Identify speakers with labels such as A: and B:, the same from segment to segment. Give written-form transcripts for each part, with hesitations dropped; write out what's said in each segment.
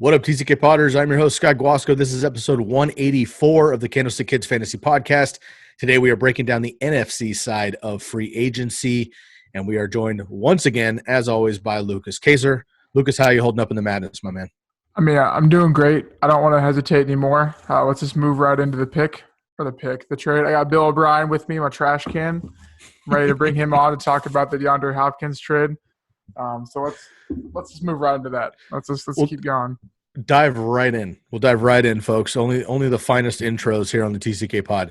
A: What up, TCK Potters? I'm your host, Scott Guasco. This is episode 184 of the Candlestick Kids Fantasy Podcast. Today, we are breaking down the NFC side of free agency, and we are joined once again, as always, by Lukas Kaiser. Lukas, how are you holding up in the madness, my man?
B: I'm doing great. I don't want to hesitate anymore. Let's just move right into the trade. I got Bill O'Brien with me, my trash can. I'm ready to bring him on to talk about the DeAndre Hopkins trade. So let's just move right into that. Let's keep going.
A: Dive right in. We'll dive right in, folks. Only the finest intros here on the TCK pod.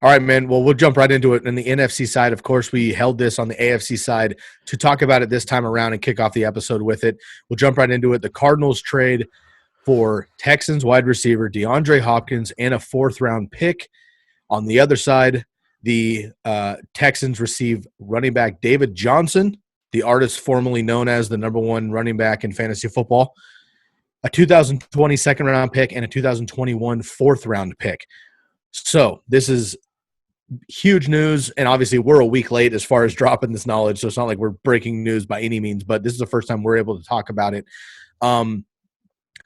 A: All right, man. Well, we'll jump right into it. On the NFC side, of course, we held this on the AFC side to talk about it this time around and kick off the episode with it. We'll jump right into it. The Cardinals trade for Texans wide receiver DeAndre Hopkins and a fourth-round pick. On the other side, the Texans receive running back David Johnson, the artist formerly known as the number one running back in fantasy football, a 2020 second-round pick, and a 2021 fourth-round pick. So this is huge news, and obviously we're a week late as far as dropping this knowledge, so it's not like we're breaking news by any means, but this is the first time we're able to talk about it. I'm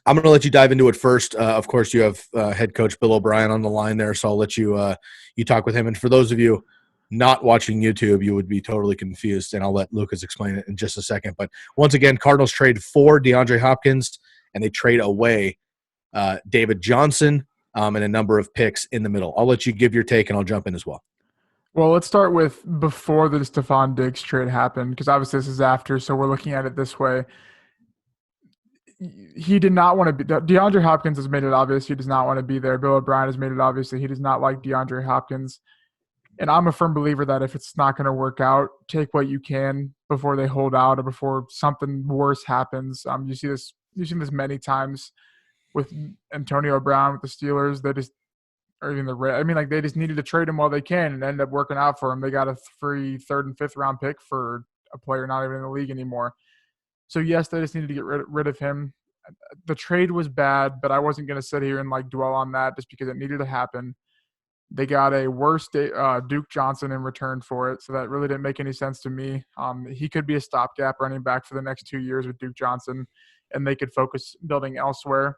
A: going to let you dive into it first. Of course, you have head coach Bill O'Brien on the line there, so I'll let you you talk with him. And for those of you not watching YouTube, you would be totally confused, and I'll let Lukas explain it in just a second. But once again, Cardinals trade for DeAndre Hopkins, and they trade away David Johnson and a number of picks in the middle. I'll let you give your take, and I'll jump in as well.
B: Well, let's start with before the Stephon Diggs trade happened, because obviously this is after, so we're looking at it this way. He did not want to be – DeAndre Hopkins has made it obvious he does not want to be there. Bill O'Brien has made it obvious that he does not like DeAndre Hopkins. And I'm a firm believer that if it's not going to work out, take what you can before they hold out or before something worse happens. You've seen this many times with Antonio Brown with the Steelers. They just – or even they just needed to trade him while they can and end up working out for him. They got a free third and fifth round pick for a player not even in the league anymore. So, yes, they just needed to get rid of him. The trade was bad, but I wasn't going to sit here and, dwell on that just because it needed to happen. They got a worse Duke Johnson in return for it, so that really didn't make any sense to me. He could be a stopgap running back for the next 2 years with Duke Johnson, and they could focus building elsewhere.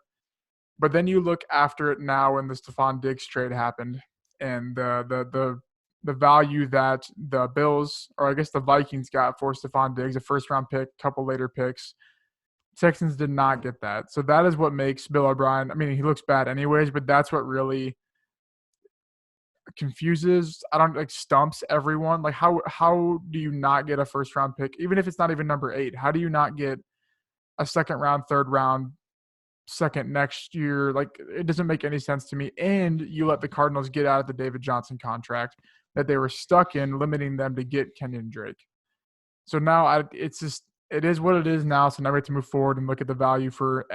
B: But then you look after it now when the Stephon Diggs trade happened, and the value that the Bills, or I guess the Vikings, got for Stephon Diggs, a first-round pick, couple later picks. Texans did not get that. So that is what makes Bill O'Brien – he looks bad anyways, but that's what really confuses – stumps everyone. How do you not get a first-round pick, even if it's not even number 8? How do you not get a second-round, third-round, second next year? It doesn't make any sense to me. And you let the Cardinals get out of the David Johnson contract that they were stuck in, limiting them to get Kenyon Drake. So now it is what it is now. So now we have to move forward and look at the value for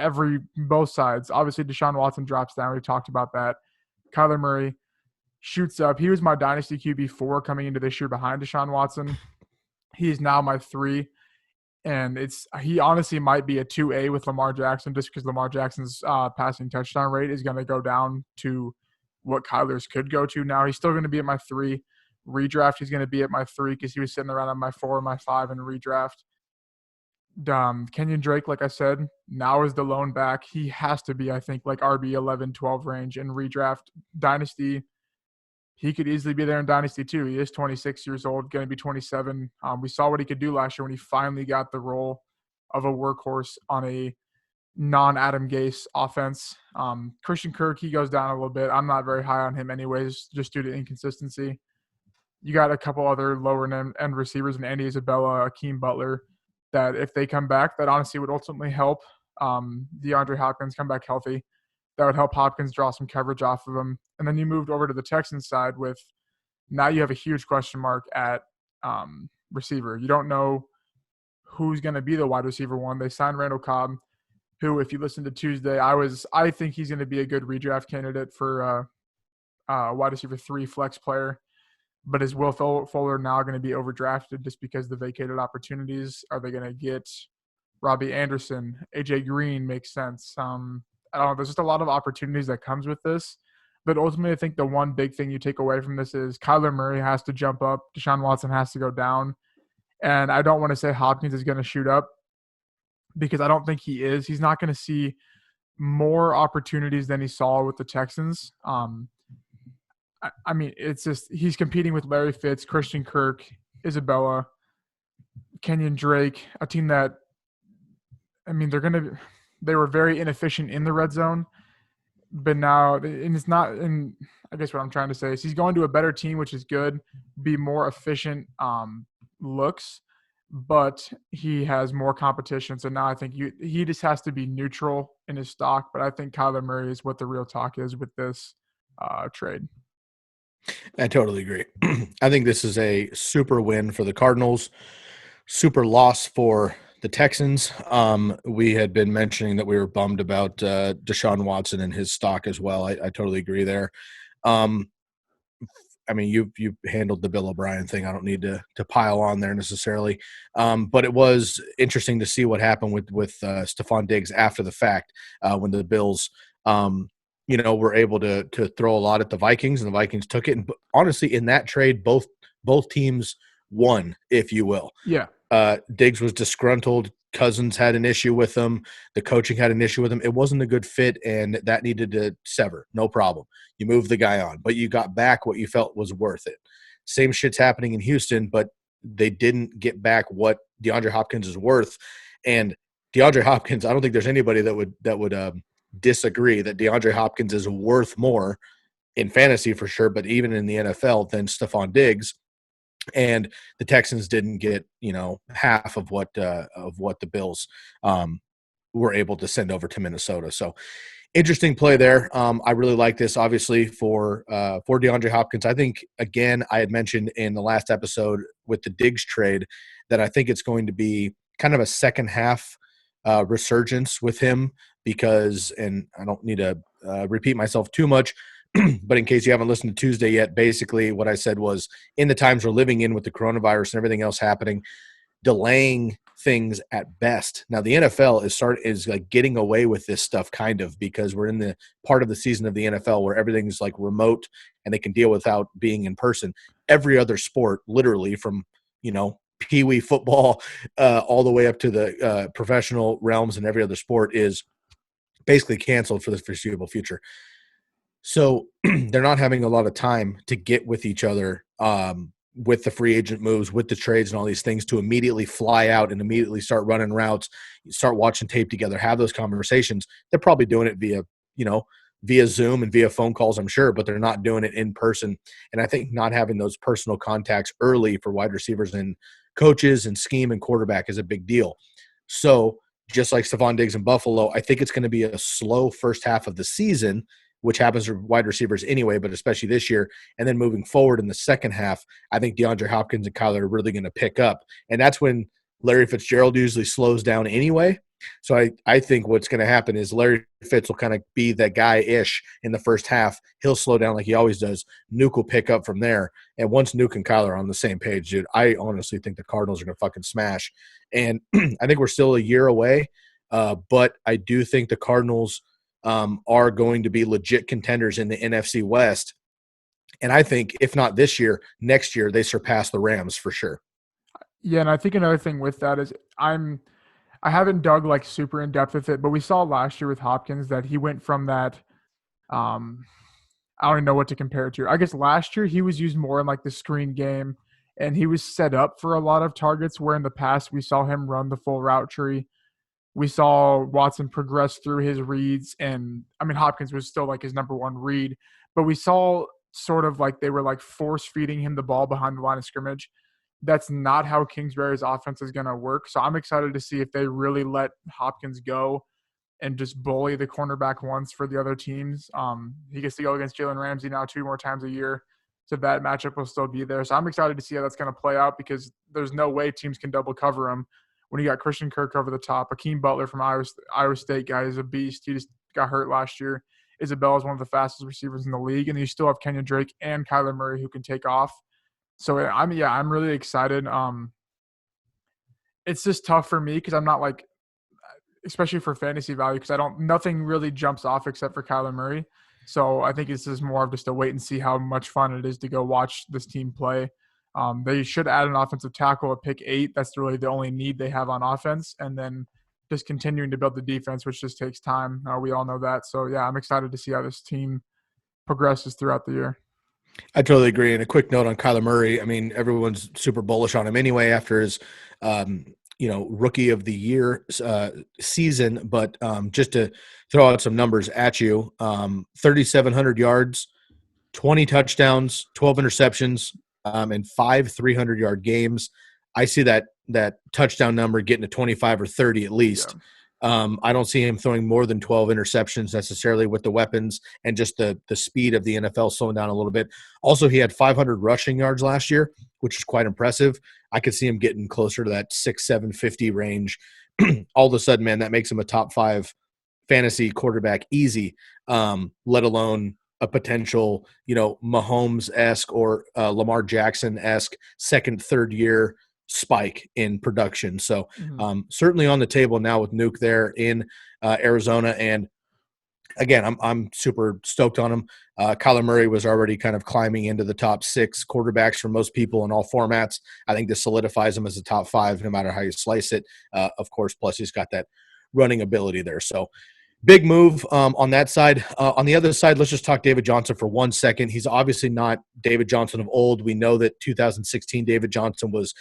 B: both sides. Obviously, Deshaun Watson drops down. We talked about that. Kyler Murray shoots up. He was my dynasty QB4 coming into this year behind Deshaun Watson. He is now my 3. And he honestly might be a 2A with Lamar Jackson, just because Lamar Jackson's passing touchdown rate is going to go down to what Kyler's could go to now. He's still going to be at my 3. Redraft, he's going to be at my 3 because he was sitting around on my 4 or my 5 in redraft. Kenyon Drake, like I said, now is the lone back. He has to be, I think, RB 11, 12 range in redraft. Dynasty, he could easily be there in Dynasty too. He is 26 years old, going to be 27. We saw what he could do last year when he finally got the role of a workhorse on a non-Adam Gase offense. Christian Kirk, he goes down a little bit. I'm not very high on him anyways, just due to inconsistency. You got a couple other lower-end receivers in Andy Isabella, Akeem Butler, that if they come back, that honestly would ultimately help DeAndre Hopkins come back healthy. That would help Hopkins draw some coverage off of him. And then you moved over to the Texans side with now you have a huge question mark at receiver. You don't know who's going to be the wide receiver one. They signed Randall Cobb, who, if you listen to Tuesday, I think he's going to be a good redraft candidate for wide receiver 3 flex player. But is Will Fuller now going to be overdrafted just because the vacated opportunities? Are they going to get Robbie Anderson? AJ Green makes sense. I don't know. There's just a lot of opportunities that comes with this. But ultimately, I think the one big thing you take away from this is Kyler Murray has to jump up. Deshaun Watson has to go down. And I don't want to say Hopkins is going to shoot up because I don't think he is. He's not going to see more opportunities than he saw with the Texans. I mean, it's just he's competing with Larry Fitz, Christian Kirk, Isabella, Kenyon Drake, a team that, I mean, they were very inefficient in the red zone, but now, and it's not, and I guess what I'm trying to say is he's going to a better team, which is good, be more efficient looks, but he has more competition. So now I think he just has to be neutral in his stock, but I think Kyler Murray is what the real talk is with this trade.
A: I totally agree. I think this is a super win for the Cardinals, super loss for the Texans. We had been mentioning that we were bummed about Deshaun Watson and his stock as well. I totally agree there. I mean, you handled the Bill O'Brien thing. I don't need to pile on there necessarily, but it was interesting to see what happened with Stephon Diggs after the fact when the Bills, were able to throw a lot at the Vikings, and the Vikings took it. And honestly, in that trade, both teams won, if you will.
B: Yeah.
A: Diggs was disgruntled. Cousins had an issue with him. The coaching had an issue with him. It wasn't a good fit, and that needed to sever. No problem. You moved the guy on, but you got back what you felt was worth it. Same shit's happening in Houston, but they didn't get back what DeAndre Hopkins is worth. And DeAndre Hopkins, I don't think there's anybody that would disagree that DeAndre Hopkins is worth more in fantasy for sure, but even in the NFL than Stephon Diggs. And the Texans didn't get, half of what the Bills were able to send over to Minnesota. So interesting play there. I really like this, obviously, for DeAndre Hopkins. I think, again, I had mentioned in the last episode with the Diggs trade that I think it's going to be kind of a second half resurgence with him because, and I don't need to repeat myself too much, but in case you haven't listened to Tuesday yet, basically what I said was in the times we're living in with the coronavirus and everything else happening, delaying things at best. Now the NFL is like getting away with this stuff kind of because we're in the part of the season of the NFL where everything's like remote and they can deal without being in person. Every other sport, literally from, peewee football all the way up to the professional realms and every other sport is basically canceled for the foreseeable future. So they're not having a lot of time to get with each other with the free agent moves, with the trades and all these things to immediately fly out and immediately start running routes, start watching tape together, have those conversations. They're probably doing it via Zoom and via phone calls, I'm sure, but they're not doing it in person. And I think not having those personal contacts early for wide receivers and coaches and scheme and quarterback is a big deal. So just like Stephon Diggs in Buffalo, I think it's going to be a slow first half of the season, which happens to wide receivers anyway, but especially this year. And then moving forward in the second half, I think DeAndre Hopkins and Kyler are really going to pick up. And that's when Larry Fitzgerald usually slows down anyway. So I think what's going to happen is Larry Fitz will kind of be that guy-ish in the first half. He'll slow down like he always does. Nuke will pick up from there. And once Nuke and Kyler are on the same page, dude, I honestly think the Cardinals are going to fucking smash. And I think we're still a year away, but I do think the Cardinals – are going to be legit contenders in the NFC West. And I think if not this year, next year, they surpass the Rams for sure.
B: Yeah, and I think another thing with that is I haven't dug like super in depth with it, but we saw last year with Hopkins that he went from that I don't even know what to compare it to. I guess last year he was used more in like the screen game and he was set up for a lot of targets where in the past we saw him run the full route tree. We saw Watson progress through his reads, and I mean Hopkins was still like his number one read, but we saw sort of like they were like force feeding him the ball behind the line of scrimmage. That's not how Kingsbury's offense is going to work. So I'm excited to see if they really let Hopkins go and just bully the cornerback once for the other teams. He gets to go against Jalen Ramsey now 2 more times a year, so that matchup will still be there. So I'm excited to see how that's going to play out because there's no way teams can double cover him. When you got Christian Kirk over the top, Akeem Butler from Iowa State guy is a beast. He just got hurt last year. Isabella is one of the fastest receivers in the league, and you still have Kenyon Drake and Kyler Murray who can take off. So I'm really excited. It's just tough for me because I'm not like, especially for fantasy value, because nothing really jumps off except for Kyler Murray. So I think this is more of just a wait and see how much fun it is to go watch this team play. They should add an offensive tackle at pick 8. That's really the only need they have on offense. And then just continuing to build the defense, which just takes time. We all know that. So, yeah, I'm excited to see how this team progresses throughout the year.
A: I totally agree. And a quick note on Kyler Murray. I mean, everyone's super bullish on him anyway after his, rookie of the year season. But just to throw out some numbers at you, 3,700 yards, 20 touchdowns, 12 interceptions, and 5 300-yard games. I see that touchdown number getting to 25 or 30 at least.
B: Yeah.
A: I don't see him throwing more than 12 interceptions necessarily with the weapons and just the speed of the NFL slowing down a little bit. Also, he had 500 rushing yards last year, which is quite impressive. I could see him getting closer to that 6-750 range. All of a sudden, man, that makes him a top 5 fantasy quarterback easy, let alone a potential, Mahomes-esque or Lamar Jackson-esque second, third year spike in production. So certainly on the table now with Nuke there in Arizona. And again, I'm super stoked on him. Kyler Murray was already kind of climbing into the top 6 quarterbacks for most people in all formats. I think this solidifies him as a top 5, no matter how you slice it. Of course, plus he's got that running ability there. So big move on that side. On the other side, let's just talk David Johnson for 1 second. He's obviously not David Johnson of old. We know that 2016 David Johnson was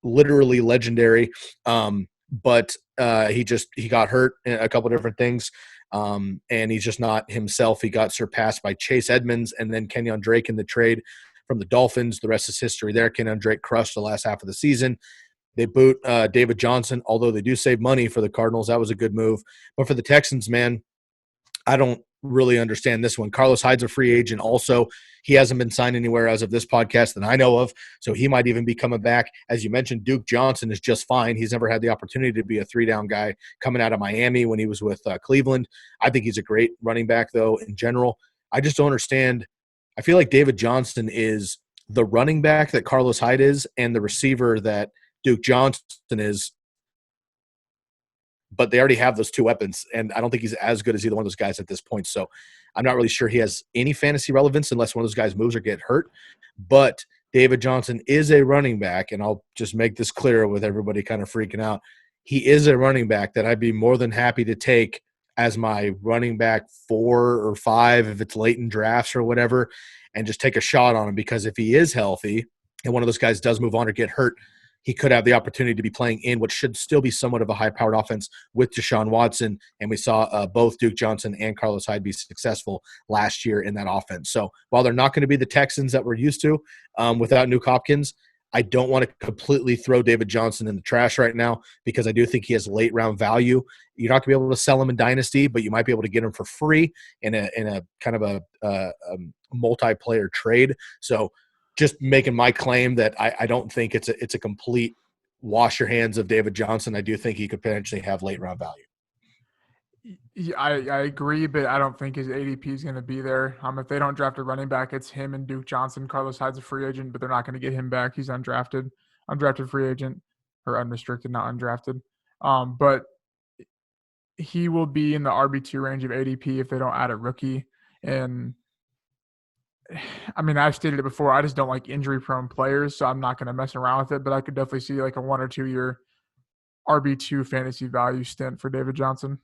A: literally legendary, but he got hurt in a couple different things, and he's just not himself. He got surpassed by Chase Edmonds and then Kenyon Drake in the trade from the Dolphins. The rest is history there. Kenyon Drake crushed the last half of the season. They boot David Johnson, although they do save money for the Cardinals. That was a good move. But for the Texans, man, I don't really understand this one. Carlos Hyde's a free agent also. He hasn't been signed anywhere as of this podcast that I know of, so he might even be coming back. As you mentioned, Duke Johnson is just fine. He's never had the opportunity to be a 3-down guy coming out of Miami when he was with Cleveland. I think he's a great running back, though, in general. I just don't understand. I feel like David Johnson is the running back that Carlos Hyde is and the receiver that Duke Johnson is, but they already have those 2 weapons, and I don't think he's as good as either one of those guys at this point. So I'm not really sure he has any fantasy relevance unless one of those guys moves or get hurt. But David Johnson is a running back, and I'll just make this clear with everybody kind of freaking out. He is a running back that I'd be more than happy to take as my running back 4 or 5 if it's late in drafts or whatever, and just take a shot on him, because if he is healthy and one of those guys does move on or get hurt, he could have the opportunity to be playing in what should still be somewhat of a high-powered offense with Deshaun Watson, and we saw both Duke Johnson and Carlos Hyde be successful last year in that offense. So while they're not going to be the Texans that we're used to without Nuke Hopkins, I don't want to completely throw David Johnson in the trash right now, because I do think he has late-round value. You're not going to be able to sell him in Dynasty, but you might be able to get him for free in a kind of a multiplayer trade. So just making my claim that I don't think it's a complete wash your hands of David Johnson. I do think he could potentially have late round value.
B: Yeah, I agree, but I don't think his ADP is going to be there. If they don't draft a running back, it's him and Duke Johnson. Carlos Hyde's a free agent, but they're not going to get him back. He's undrafted free agent, or unrestricted, not undrafted. But he will be in the RB2 range of ADP if they don't add a rookie. And I've stated it before. I just don't like injury-prone players, so I'm not going to mess around with it. But I could definitely see like a 1 or 2 year RB2 fantasy value stint for David Johnson.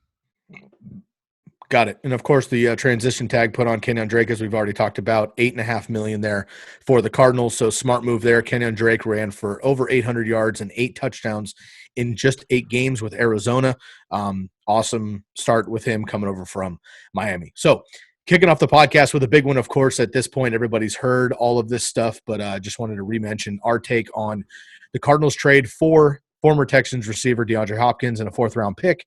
A: Got it. And of course, the transition tag put on Kenyon Drake, as we've already talked about, $8.5 million there for the Cardinals. So smart move there. Kenyon Drake ran for over 800 yards and 8 touchdowns in just 8 games with Arizona. Awesome start with him coming over from Miami. So kicking off the podcast with a big one, of course. At this point, everybody's heard all of this stuff, but I just wanted to re-mention our take on the Cardinals trade for former Texans receiver DeAndre Hopkins and a 4th-round pick.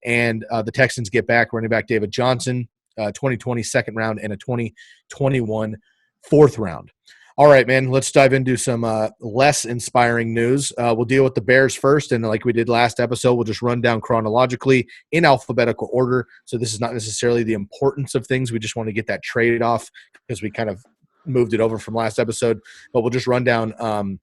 A: And the Texans get back running back David Johnson, 2020 second round and a 2021 4th round. All right, man, let's dive into some less inspiring news. We'll deal with the Bears first, and like we did last episode, we'll just run down chronologically in alphabetical order. So this is not necessarily the importance of things. We just want to get that trade off because we kind of moved it over from last episode. But we'll just run down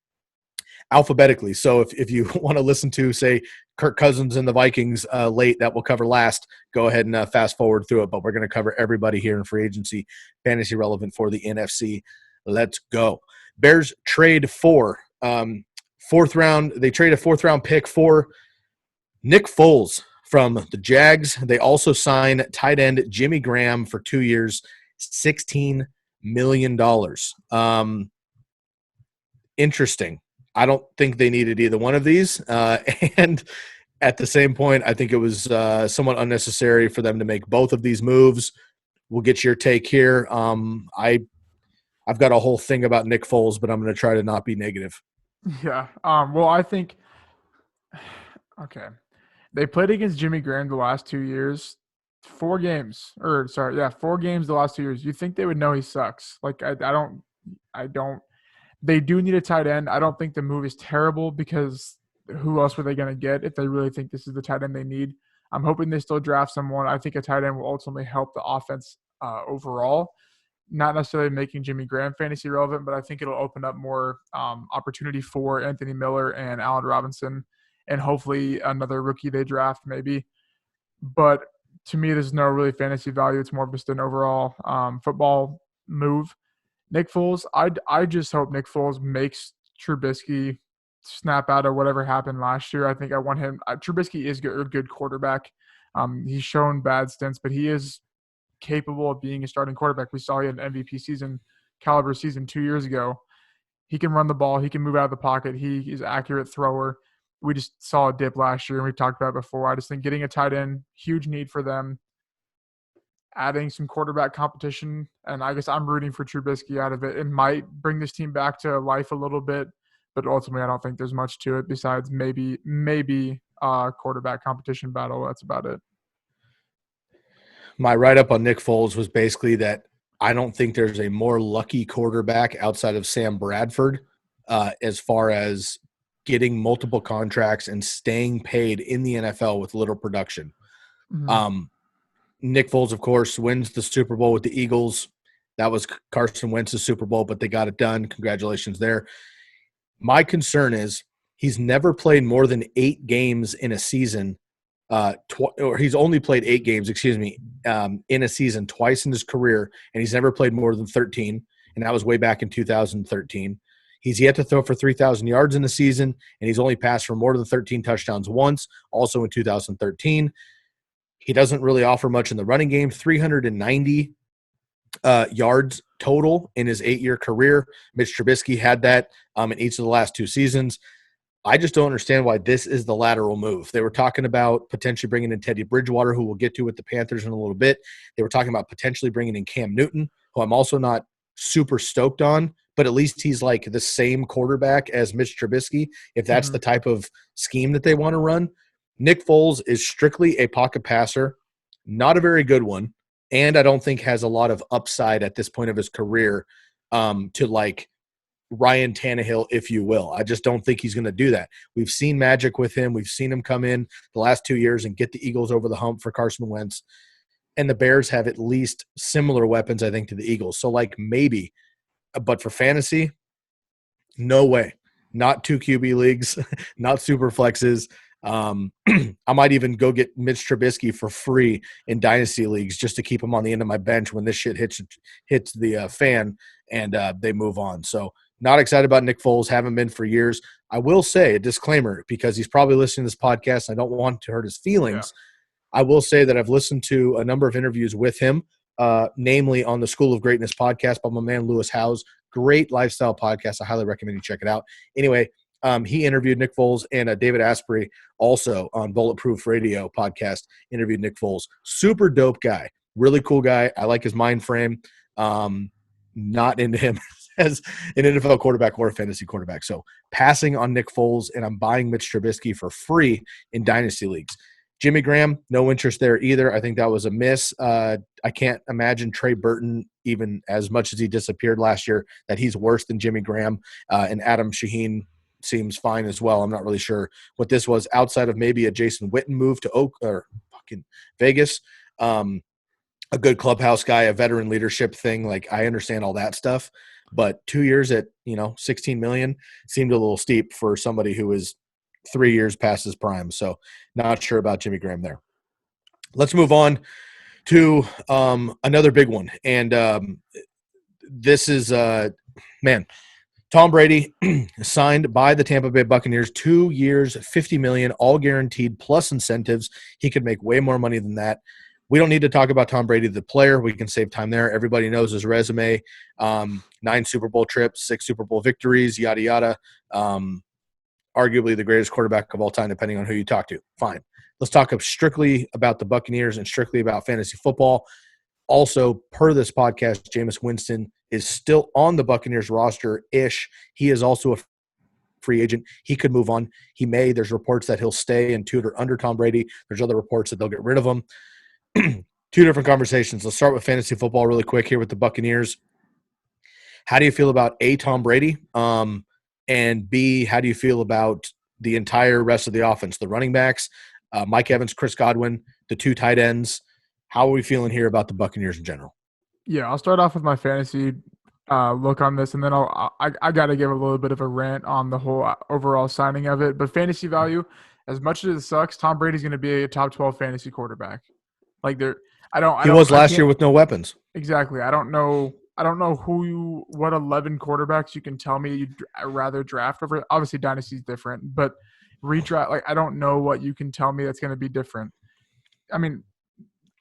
A: alphabetically. So if you want to listen to, say, Kirk Cousins and the Vikings late, that we'll cover last, go ahead and fast forward through it. But we're going to cover everybody here in free agency, fantasy relevant for the NFC. Let's go. Bears trade for 4th round. They trade a 4th round pick for Nick Foles from the Jags. They also sign tight end Jimmy Graham for 2 years, $16 million. Interesting. I don't think they needed either one of these. And at the same point, I think it was somewhat unnecessary for them to make both of these moves. We'll get your take here. I've got a whole thing about Nick Foles, but I'm going to try to not be negative.
B: Yeah. Well, I think okay. They played against Jimmy Graham the last 2 years. 4 games. 4 games the last 2 years. You think they would know he sucks. Like I don't. They do need a tight end. I don't think the move is terrible because who else were they going to get if they really think this is the tight end they need? I'm hoping they still draft someone. I think a tight end will ultimately help the offense overall. Not necessarily making Jimmy Graham fantasy relevant, but I think it'll open up more opportunity for Anthony Miller and Allen Robinson and hopefully another rookie they draft maybe. But to me, there's no really fantasy value. It's more of just an overall football move. Nick Foles, I just hope Nick Foles makes Trubisky snap out of whatever happened last year. I think I want him. Trubisky is a good quarterback. He's shown bad stints, but he is capable of being a starting quarterback. We saw he had an MVP season, caliber season 2 years ago. He can run the ball. He can move out of the pocket. He is an accurate thrower. We just saw a dip last year, and we talked about it before. I just think getting a tight end, huge need for them. Adding some quarterback competition, and I guess I'm rooting for Trubisky out of it. It might bring this team back to life a little bit, but ultimately I don't think there's much to it besides maybe quarterback competition battle. That's about it.
A: My write-up on Nick Foles was basically that I don't think there's a more lucky quarterback outside of Sam Bradford as far as getting multiple contracts and staying paid in the NFL with little production. Mm-hmm. Nick Foles, of course, wins the Super Bowl with the Eagles. That was Carson Wentz's Super Bowl, but they got it done. Congratulations there. My concern is he's never played more than 8 games in a season. Or he's only played 8 games, in a season twice in his career, and he's never played more than 13, and that was way back in 2013. He's yet to throw for 3,000 yards in a season, and he's only passed for more than 13 touchdowns once, also in 2013. He doesn't really offer much in the running game, 390 yards total in his 8-year career. Mitch Trubisky had that in each of the last 2 seasons. I just don't understand why this is the lateral move. They were talking about potentially bringing in Teddy Bridgewater, who we'll get to with the Panthers in a little bit. They were talking about potentially bringing in Cam Newton, who I'm also not super stoked on, but at least he's like the same quarterback as Mitch Trubisky, if that's the type of scheme that they want to run. Nick Foles is strictly a pocket passer, not a very good one, and I don't think has a lot of upside at this point of his career to like Ryan Tannehill, if you will. I just don't think he's going to do that. We've seen magic with him. We've seen him come in the last 2 years and get the Eagles over the hump for Carson Wentz. And the Bears have at least similar weapons, I think, to the Eagles. So, like, maybe. But for fantasy, no way. Not 2 QB leagues, not super flexes. I might even go get Mitch Trubisky for free in dynasty leagues just to keep him on the end of my bench when this shit hits the fan and they move on. So not excited about Nick Foles. Haven't been for years. I will say a disclaimer because he's probably listening to this podcast. And I don't want to hurt his feelings. Yeah. I will say that I've listened to a number of interviews with him, namely on the School of Greatness podcast by my man Lewis Howes. Great lifestyle podcast. I highly recommend you check it out. Anyway, he interviewed Nick Foles, and David Asprey also on Bulletproof Radio podcast interviewed Nick Foles. Super dope guy. Really cool guy. I like his mind frame. Not into him as an NFL quarterback or a fantasy quarterback. So passing on Nick Foles, and I'm buying Mitch Trubisky for free in dynasty leagues. Jimmy Graham, no interest there either. I think that was a miss. I can't imagine Trey Burton, even as much as he disappeared last year, that he's worse than Jimmy Graham. And Adam Shaheen seems fine as well. I'm not really sure what this was outside of maybe a Jason Witten move to Vegas. A good clubhouse guy, a veteran leadership thing. Like, I understand all that stuff, but 2 years at, $16 million seemed a little steep for somebody who is 3 years past his prime. So not sure about Jimmy Graham there. Let's move on to another big one. And this is, talk Tom Brady signed by the Tampa Bay Buccaneers, 2 years, $50 million, all guaranteed, plus incentives. He could make way more money than that. We don't need to talk about Tom Brady, the player. We can save time there. Everybody knows his resume: 9 Super Bowl trips, 6 Super Bowl victories, yada yada. Arguably the greatest quarterback of all time, depending on who you talk to. Fine. Let's talk strictly about the Buccaneers and strictly about fantasy football. Also, per this podcast, Jameis Winston is still on the Buccaneers roster-ish. He is also a free agent. He could move on. He may. There's reports that he'll stay and tutor under Tom Brady. There's other reports that they'll get rid of him. 2 different conversations. Let's start with fantasy football really quick here with the Buccaneers. How do you feel about A, Tom Brady? And B, how do you feel about the entire rest of the offense, the running backs, Mike Evans, Chris Godwin, the 2 tight ends? How are we feeling here about the Buccaneers in general?
B: Yeah, I'll start off with my fantasy look on this, and then I got to give a little bit of a rant on the whole overall signing of it. But fantasy value, as much as it sucks, Tom Brady's going to be a top 12 fantasy quarterback. Like
A: he was last year with no weapons.
B: Exactly. I don't know what 11 quarterbacks you can tell me you'd rather draft over. Obviously, Dynasty's different, but redraft, like, I don't know what you can tell me that's going to be different. I mean,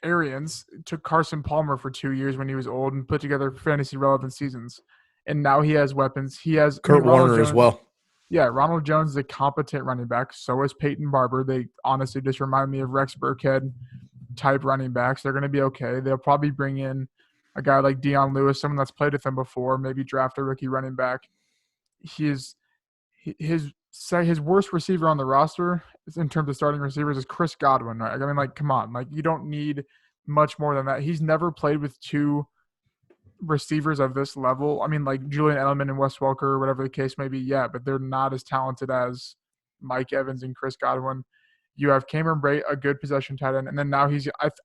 B: Arians took Carson Palmer for 2 years when he was old and put together fantasy relevant seasons. And now he has weapons. He has
A: Kurt Warner Jones, as well.
B: Yeah, Ronald Jones is a competent running back. So is Peyton Barber. They honestly just remind me of Rex Burkhead type running backs. They're going to be okay. They'll probably bring in a guy like Deion Lewis, someone that's played with them before, maybe draft a rookie running back. His worst receiver on the roster in terms of starting receivers is Chris Godwin, right? I mean, like, come on. Like, you don't need much more than that. He's never played with 2 receivers of this level. I mean, like Julian Edelman and Wes Welker, or whatever the case may be, yeah, but they're not as talented as Mike Evans and Chris Godwin. You have Cameron Brate, a good possession tight end, and then now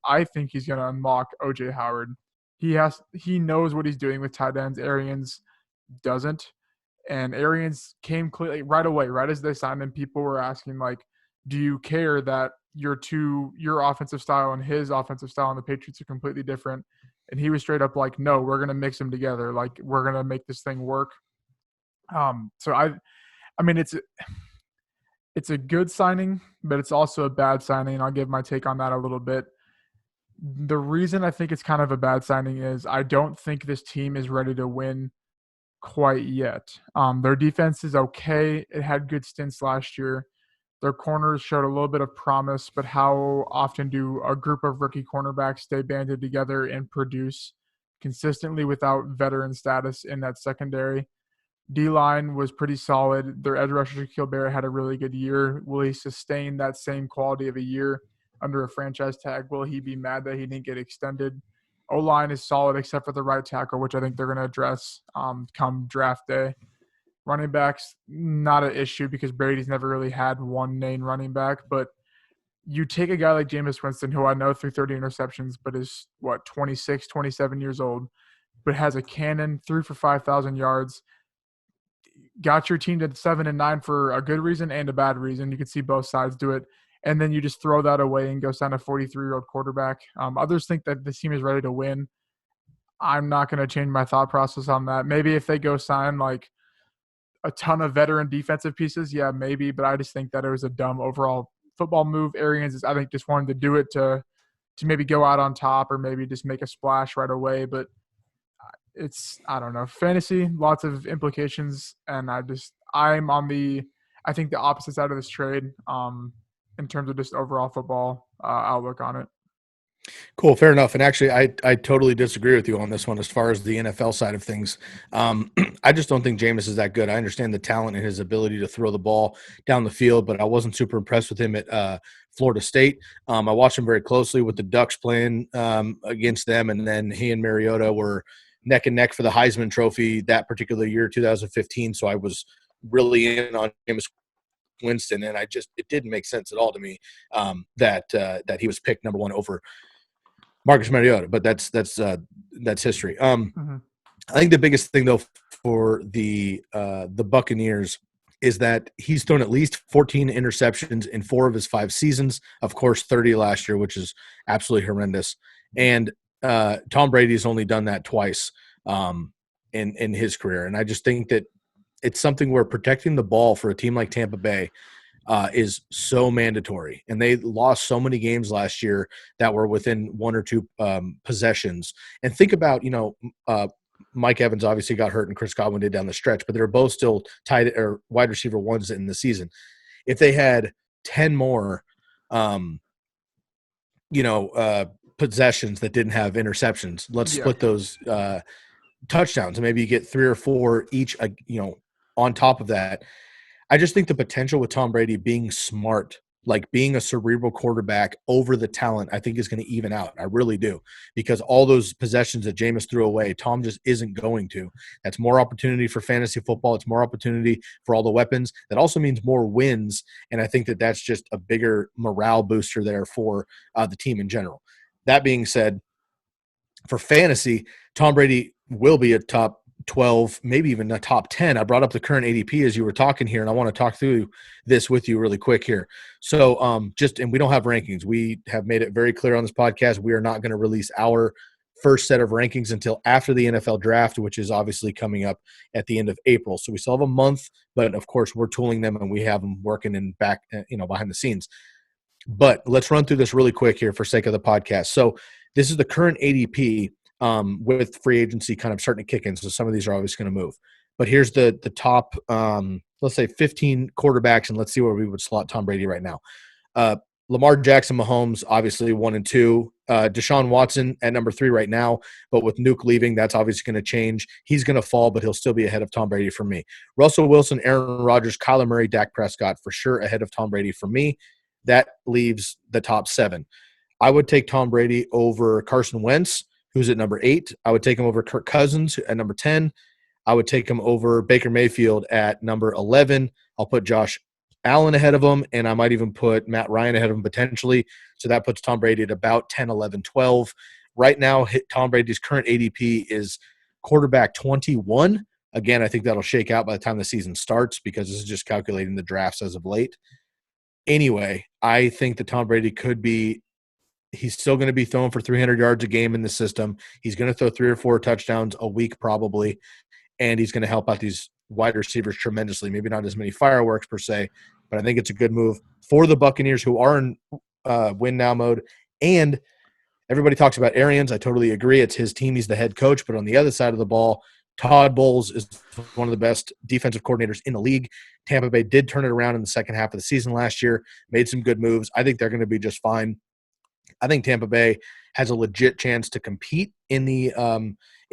B: I think he's going to unlock O.J. Howard. He knows what he's doing with tight ends. Arians doesn't. And Arians came clearly right away, right as they signed him. People were asking, like, do you care that your offensive style and his offensive style and the Patriots are completely different? And he was straight up like, no, we're going to mix them together. Like, we're going to make this thing work. So I mean, it's a good signing, but it's also a bad signing. And I'll give my take on that a little bit. The reason I think it's kind of a bad signing is I don't think this team is ready to win quite yet. Their defense is okay. It had good stints last year. Their corners showed a little bit of promise, but how often do a group of rookie cornerbacks stay banded together and produce consistently without veteran status in that secondary? D-line was pretty solid. Their edge rusher, Shaquille Barrett, had a really good year. Will he sustain that same quality of a year under a franchise tag? Will he be mad that he didn't get extended? O-line is solid except for the right tackle, which I think they're going to address come draft day. Running backs, not an issue because Brady's never really had one main running back. But you take a guy like Jameis Winston, who I know threw 30 interceptions, but is, 26, 27 years old, but has a cannon, threw for 5,000 yards, got your team to 7-9 for a good reason and a bad reason. You can see both sides do it. And then you just throw that away and go sign a 43-year-old quarterback. Others think that this team is ready to win. I'm not going to change my thought process on that. Maybe if they go sign like a ton of veteran defensive pieces, yeah, maybe. But I just think that it was a dumb overall football move. Arians is, I think, just wanted to do it to maybe go out on top or maybe just make a splash right away. But I don't know. Fantasy, lots of implications. And I'm on I think the opposite side of this trade in terms of just overall football outlook on it.
A: Cool. Fair enough. And actually, I totally disagree with you on this one as far as the NFL side of things. I just don't think Jameis is that good. I understand the talent and his ability to throw the ball down the field, but I wasn't super impressed with him at Florida State. I watched him very closely with the Ducks playing against them, and then he and Mariota were neck and neck for the Heisman Trophy that particular year, 2015. So I was really in on Jameis Winston, and it didn't make sense at all to me that he was picked number 1 over Marcus Mariota, but that's history. I think the biggest thing though for the Buccaneers is that he's thrown at least 14 interceptions in 4 of his 5 seasons. Of course, 30 last year, which is absolutely horrendous. And Tom Brady's only done that twice in his career, and I just think that it's something where protecting the ball for a team like Tampa Bay is so mandatory. And they lost so many games last year that were within one or two possessions. And think about, Mike Evans obviously got hurt and Chris Godwin did down the stretch, but they're both still tight or wide receiver ones in the season. If they had 10 more, possessions that didn't have interceptions, let's split those touchdowns, and maybe you get 3 or 4 each, on top of that. I just think the potential with Tom Brady being smart, like being a cerebral quarterback over the talent, I think is going to even out. I really do, because all those possessions that Jameis threw away, Tom just isn't going to. That's more opportunity for fantasy football. It's more opportunity for all the weapons. That also means more wins, and I think that that's just a bigger morale booster there for the team in general. That being said, for fantasy, Tom Brady will be a top 12, maybe even a top 10. I brought up the current ADP as you were talking here, and I want to talk through this with you really quick here. So and we don't have rankings. We have made it very clear on this podcast, we are not going to release our first set of rankings until after the NFL draft, which is obviously coming up at the end of April. So we still have a month, but of course we're tooling them and we have them working in back, behind the scenes. But let's run through this really quick here for sake of the podcast. So this is the current ADP with free agency kind of starting to kick in. So some of these are obviously going to move. But here's the top, let's say 15 quarterbacks, and let's see where we would slot Tom Brady right now. Lamar Jackson, Mahomes, obviously 1 and 2. Deshaun Watson at number 3 right now, but with Nuke leaving, that's obviously going to change. He's going to fall, but he'll still be ahead of Tom Brady for me. Russell Wilson, Aaron Rodgers, Kyler Murray, Dak Prescott for sure ahead of Tom Brady for me. That leaves the top 7. I would take Tom Brady over Carson Wentz, who's at number 8. I would take him over Kirk Cousins at number 10. I would take him over Baker Mayfield at number 11. I'll put Josh Allen ahead of him, and I might even put Matt Ryan ahead of him potentially. So that puts Tom Brady at about 10, 11, 12. Right now, Tom Brady's current ADP is quarterback 21. Again, I think that'll shake out by the time the season starts because this is just calculating the drafts as of late. Anyway, I think that Tom Brady could be – he's still going to be throwing for 300 yards a game in the system. He's going to throw 3 or 4 touchdowns a week probably, and he's going to help out these wide receivers tremendously. Maybe not as many fireworks per se, but I think it's a good move for the Buccaneers, who are in win now mode. And everybody talks about Arians. I totally agree. It's his team. He's the head coach. But on the other side of the ball, Todd Bowles is one of the best defensive coordinators in the league. Tampa Bay did turn it around in the second half of the season last year, made some good moves. I think they're going to be just fine. I think Tampa Bay has a legit chance to compete in the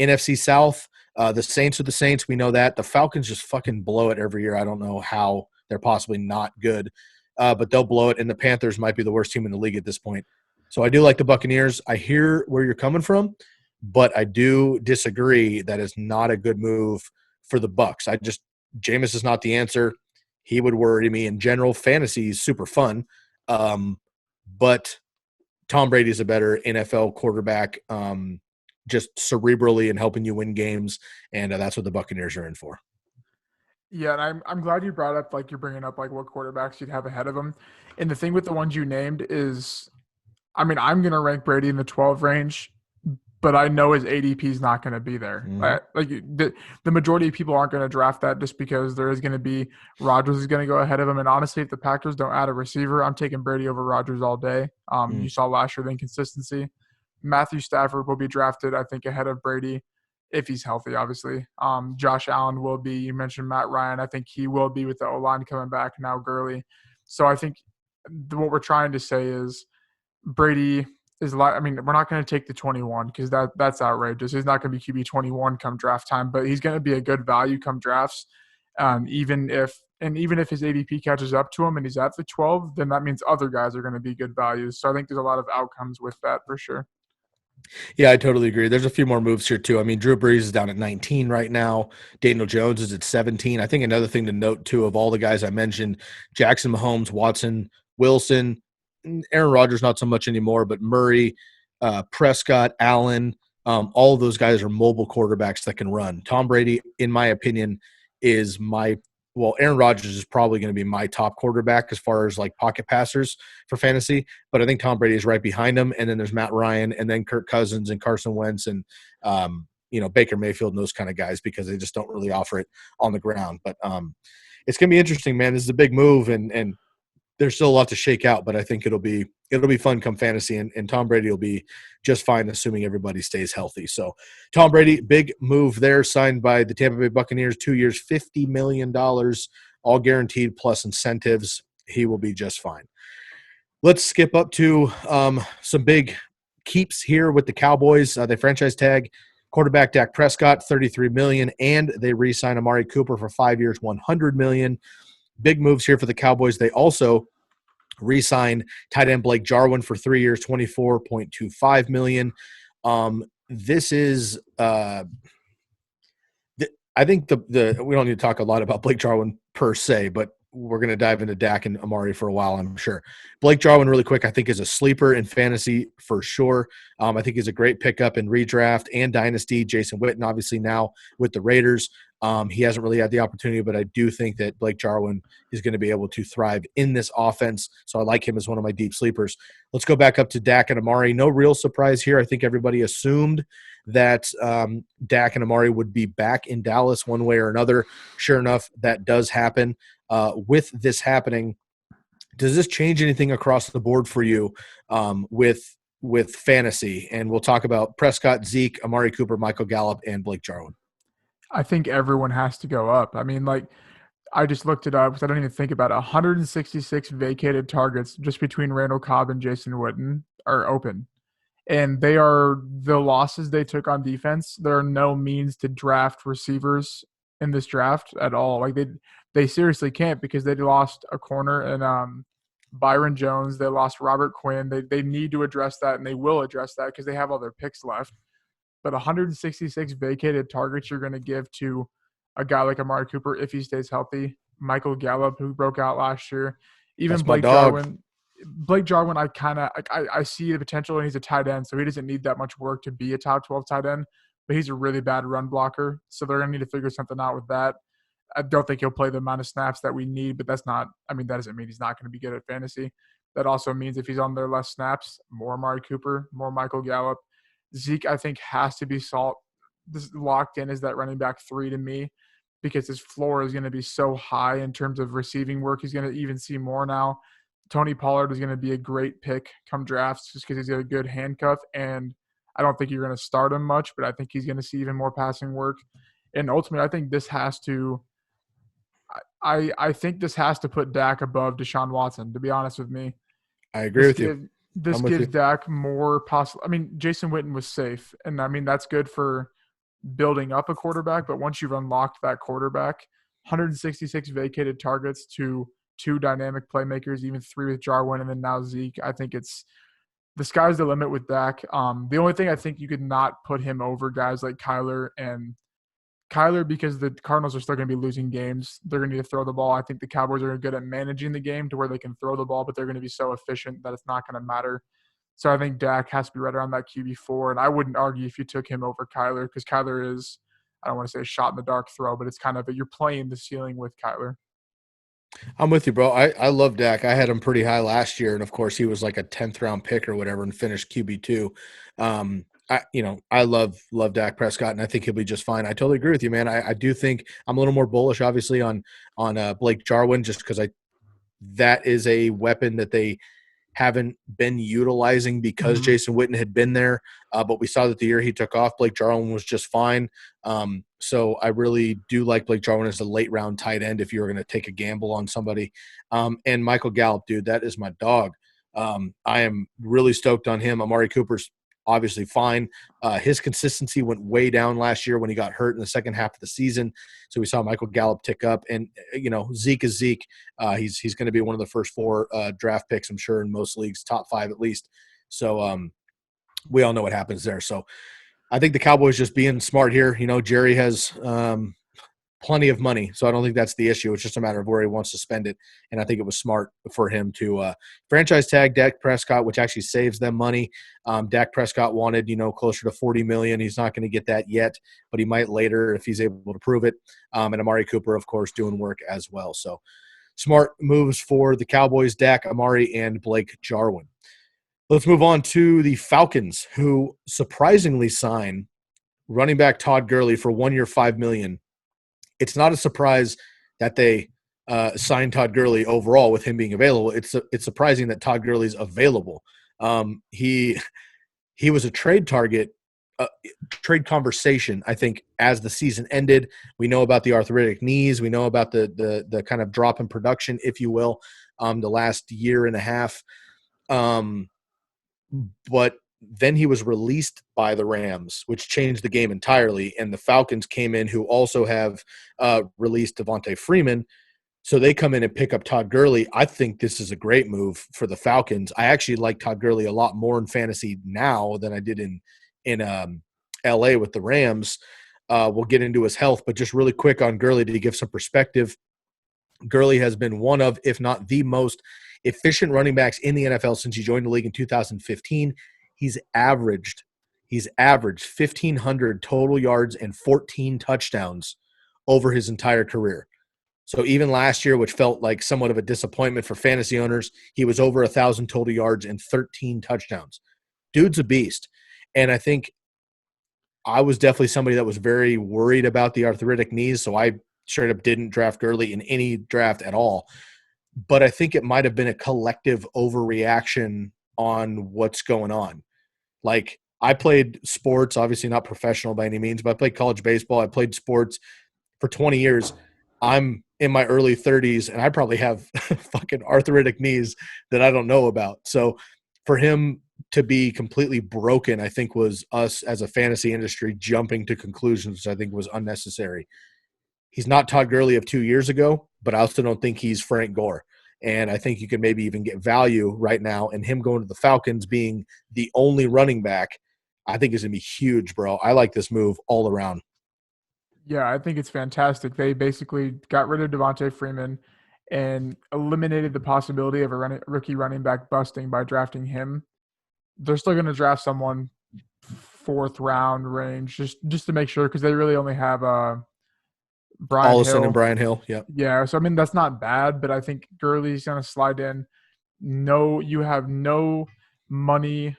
A: NFC South. The Saints are the Saints. We know that. The Falcons just fucking blow it every year. I don't know how they're possibly not good, but they'll blow it. And the Panthers might be the worst team in the league at this point. So I do like the Buccaneers. I hear where you're coming from, but I do disagree that it's not a good move for the Bucs. Jameis is not the answer. He would worry me in general. Fantasy is super fun, but Tom Brady is a better NFL quarterback, just cerebrally and helping you win games, and that's what the Buccaneers are in for.
B: Yeah, and I'm glad you brought up, like, you're bringing up, like, what quarterbacks you'd have ahead of them. And the thing with the ones you named is, I mean, I'm going to rank Brady in the 12 range, but I know his ADP is not going to be there.
A: Mm-hmm.
B: The majority of people aren't going to draft that just because there is going to be Rodgers is going to go ahead of him. And honestly, if the Packers don't add a receiver, I'm taking Brady over Rodgers all day. You saw last year the inconsistency. Matthew Stafford will be drafted, I think, ahead of Brady if he's healthy, obviously. Josh Allen will be. You mentioned Matt Ryan. I think he will be with the O-line coming back now, Gurley. So I think what we're trying to say is Brady is like, I mean, we're not going to take the 21 because that's outrageous. He's not going to be QB 21 come draft time, but he's going to be a good value come drafts. Even if his ADP catches up to him and he's at the 12, then that means other guys are going to be good values. So I think there's a lot of outcomes with that for sure.
A: Yeah, I totally agree. There's a few more moves here too. I mean, Drew Brees is down at 19 right now. Daniel Jones is at 17. I think another thing to note too, of all the guys I mentioned, Jackson, Mahomes, Watson, Wilson, Aaron Rodgers, not so much anymore, but Murray, Prescott, Allen, all of those guys are mobile quarterbacks that can run. Tom Brady, in my opinion, is Aaron Rodgers is probably going to be my top quarterback as far as like pocket passers for fantasy, but I think Tom Brady is right behind him. And then there's Matt Ryan and then Kirk Cousins and Carson Wentz and Baker Mayfield and those kind of guys because they just don't really offer it on the ground. But it's going to be interesting, man. This is a big move, and there's still a lot to shake out, but I think it'll be fun come fantasy, and Tom Brady will be just fine, assuming everybody stays healthy. So Tom Brady, big move there, signed by the Tampa Bay Buccaneers, 2 years, $50 million, all guaranteed plus incentives. He will be just fine. Let's skip up to some big keeps here with the Cowboys. They franchise tag quarterback Dak Prescott, $33 million, and they re-sign Amari Cooper for 5 years, $100 million. Big moves here for the Cowboys. They also re-signed tight end Blake Jarwin for 3 years, $24.25 million. This is I think the we don't need to talk a lot about Blake Jarwin per se, but we're going to dive into Dak and Amari for a while, I'm sure. Blake Jarwin, really quick, I think is a sleeper in fantasy for sure. I think he's a great pickup in redraft and dynasty. Jason Witten, obviously now with the Raiders. He hasn't really had the opportunity, but I do think that Blake Jarwin is going to be able to thrive in this offense. So I like him as one of my deep sleepers. Let's go back up to Dak and Amari. No real surprise here. I think everybody assumed that Dak and Amari would be back in Dallas one way or another. Sure enough, that does happen. With this happening, does this change anything across the board for you with fantasy? And we'll talk about Prescott, Zeke, Amari Cooper, Michael Gallup, and Blake Jarwin.
B: I think everyone has to go up. I mean, like, I just looked it up because I didn't even think about it. 166 vacated targets just between Randall Cobb and Jason Witten are open. And they are the losses they took on defense. There are no means to draft receivers in this draft at all. Like, they seriously can't because they lost a corner and Byron Jones. They lost Robert Quinn. They need to address that, and they will address that because they have all their picks left. But 166 vacated targets you're going to give to a guy like Amari Cooper if he stays healthy, Michael Gallup, who broke out last year, even Blake Jarwin. Blake Jarwin, I see the potential, and he's a tight end, so he doesn't need that much work to be a top 12 tight end, but he's a really bad run blocker, so they're going to need to figure something out with that. I don't think he'll play the amount of snaps that we need, but that doesn't mean he's not going to be good at fantasy. That also means if he's on their less snaps, more Amari Cooper, more Michael Gallup. Zeke, I think, has to be locked in as that running back 3 to me because his floor is going to be so high in terms of receiving work. He's going to even see more now. Tony Pollard is going to be a great pick come drafts just because he's got a good handcuff, and I don't think you're going to start him much, but I think he's going to see even more passing work. And ultimately, I think this has to I think this has to put Dak above Deshaun Watson, to be honest with me.
A: I agree with you.
B: This gives Dak more possible. I mean, Jason Witten was safe, and I mean that's good for building up a quarterback. But once you've unlocked that quarterback, 166 vacated targets to 2 dynamic playmakers, even 3 with Jarwin, and then now Zeke. I think the sky's the limit with Dak. The only thing I think you could not put him over guys like Kyler because the Cardinals are still going to be losing games. They're going to need to throw the ball. I think the Cowboys are good at managing the game to where they can throw the ball, but they're going to be so efficient that it's not going to matter. So I think Dak has to be right around that QB4, and I wouldn't argue if you took him over Kyler because Kyler is, I don't want to say a shot in the dark throw, but it's kind of you're playing the ceiling with Kyler.
A: I'm with you, bro. I love Dak. I had him pretty high last year, and of course he was like a 10th round pick or whatever and finished QB2. I love Dak Prescott, and I think he'll be just fine. I totally agree with you, man. I do think I'm a little more bullish, obviously, on Blake Jarwin, just because that is a weapon that they haven't been utilizing because Jason Witten had been there. But we saw that the year he took off, Blake Jarwin was just fine. So I really do like Blake Jarwin as a late round tight end if you're going to take a gamble on somebody. And Michael Gallup, dude, that is my dog. I am really stoked on him. Amari Cooper's obviously fine. His consistency went way down last year when he got hurt in the second half of the season. So we saw Michael Gallup tick up. And, Zeke is Zeke. He's going to be one of the first 4 draft picks, I'm sure, in most leagues, top 5 at least. So we all know what happens there. So I think the Cowboys just being smart here. Jerry has plenty of money, so I don't think that's the issue. It's just a matter of where he wants to spend it, and I think it was smart for him to franchise tag Dak Prescott, which actually saves them money. Dak Prescott wanted, closer to $40 million. He's not going to get that yet, but he might later if he's able to prove it. And Amari Cooper, of course, doing work as well. So smart moves for the Cowboys, Dak, Amari, and Blake Jarwin. Let's move on to the Falcons, who surprisingly sign running back Todd Gurley for 1 year, $5 million. It's not a surprise that they signed Todd Gurley overall with him being available. It's surprising that Todd Gurley's available. He was a trade target, trade conversation, I think, as the season ended. We know about the arthritic knees. We know about the kind of drop in production, if you will, the last year and a half. But then he was released by the Rams, which changed the game entirely. And the Falcons came in, who also have released Devontae Freeman. So they come in and pick up Todd Gurley. I think this is a great move for the Falcons. I actually like Todd Gurley a lot more in fantasy now than I did in LA with the Rams. We'll get into his health, but just really quick on Gurley to give some perspective. Gurley has been one of, if not the most efficient running backs in the NFL since he joined the league in 2015. He's averaged 1,500 total yards and 14 touchdowns over his entire career. So even last year, which felt like somewhat of a disappointment for fantasy owners, he was over 1,000 total yards and 13 touchdowns. Dude's a beast. And I think I was definitely somebody that was very worried about the arthritic knees, so I straight up didn't draft Gurley in any draft at all. But I think it might have been a collective overreaction on what's going on. Like, I played sports, obviously not professional by any means, but I played college baseball. I played sports for 20 years. I'm in my early 30s, and I probably have fucking arthritic knees that I don't know about. So for him to be completely broken, I think was us as a fantasy industry jumping to conclusions, which I think was unnecessary. He's not Todd Gurley of 2 years ago, but I also don't think he's Frank Gore. And I think you can maybe even get value right now. And him going to the Falcons being the only running back, I think is going to be huge, bro. I like this move all around.
B: Yeah, I think it's fantastic. They basically got rid of Devontae Freeman and eliminated the possibility of a rookie running back busting by drafting him. They're still going to draft someone fourth round range just to make sure, because they really only have Brian
A: Allison
B: Hill
A: and Brian Hill. Yep.
B: Yeah, so I mean that's not bad, but I think Gurley's going to slide in. No, you have no money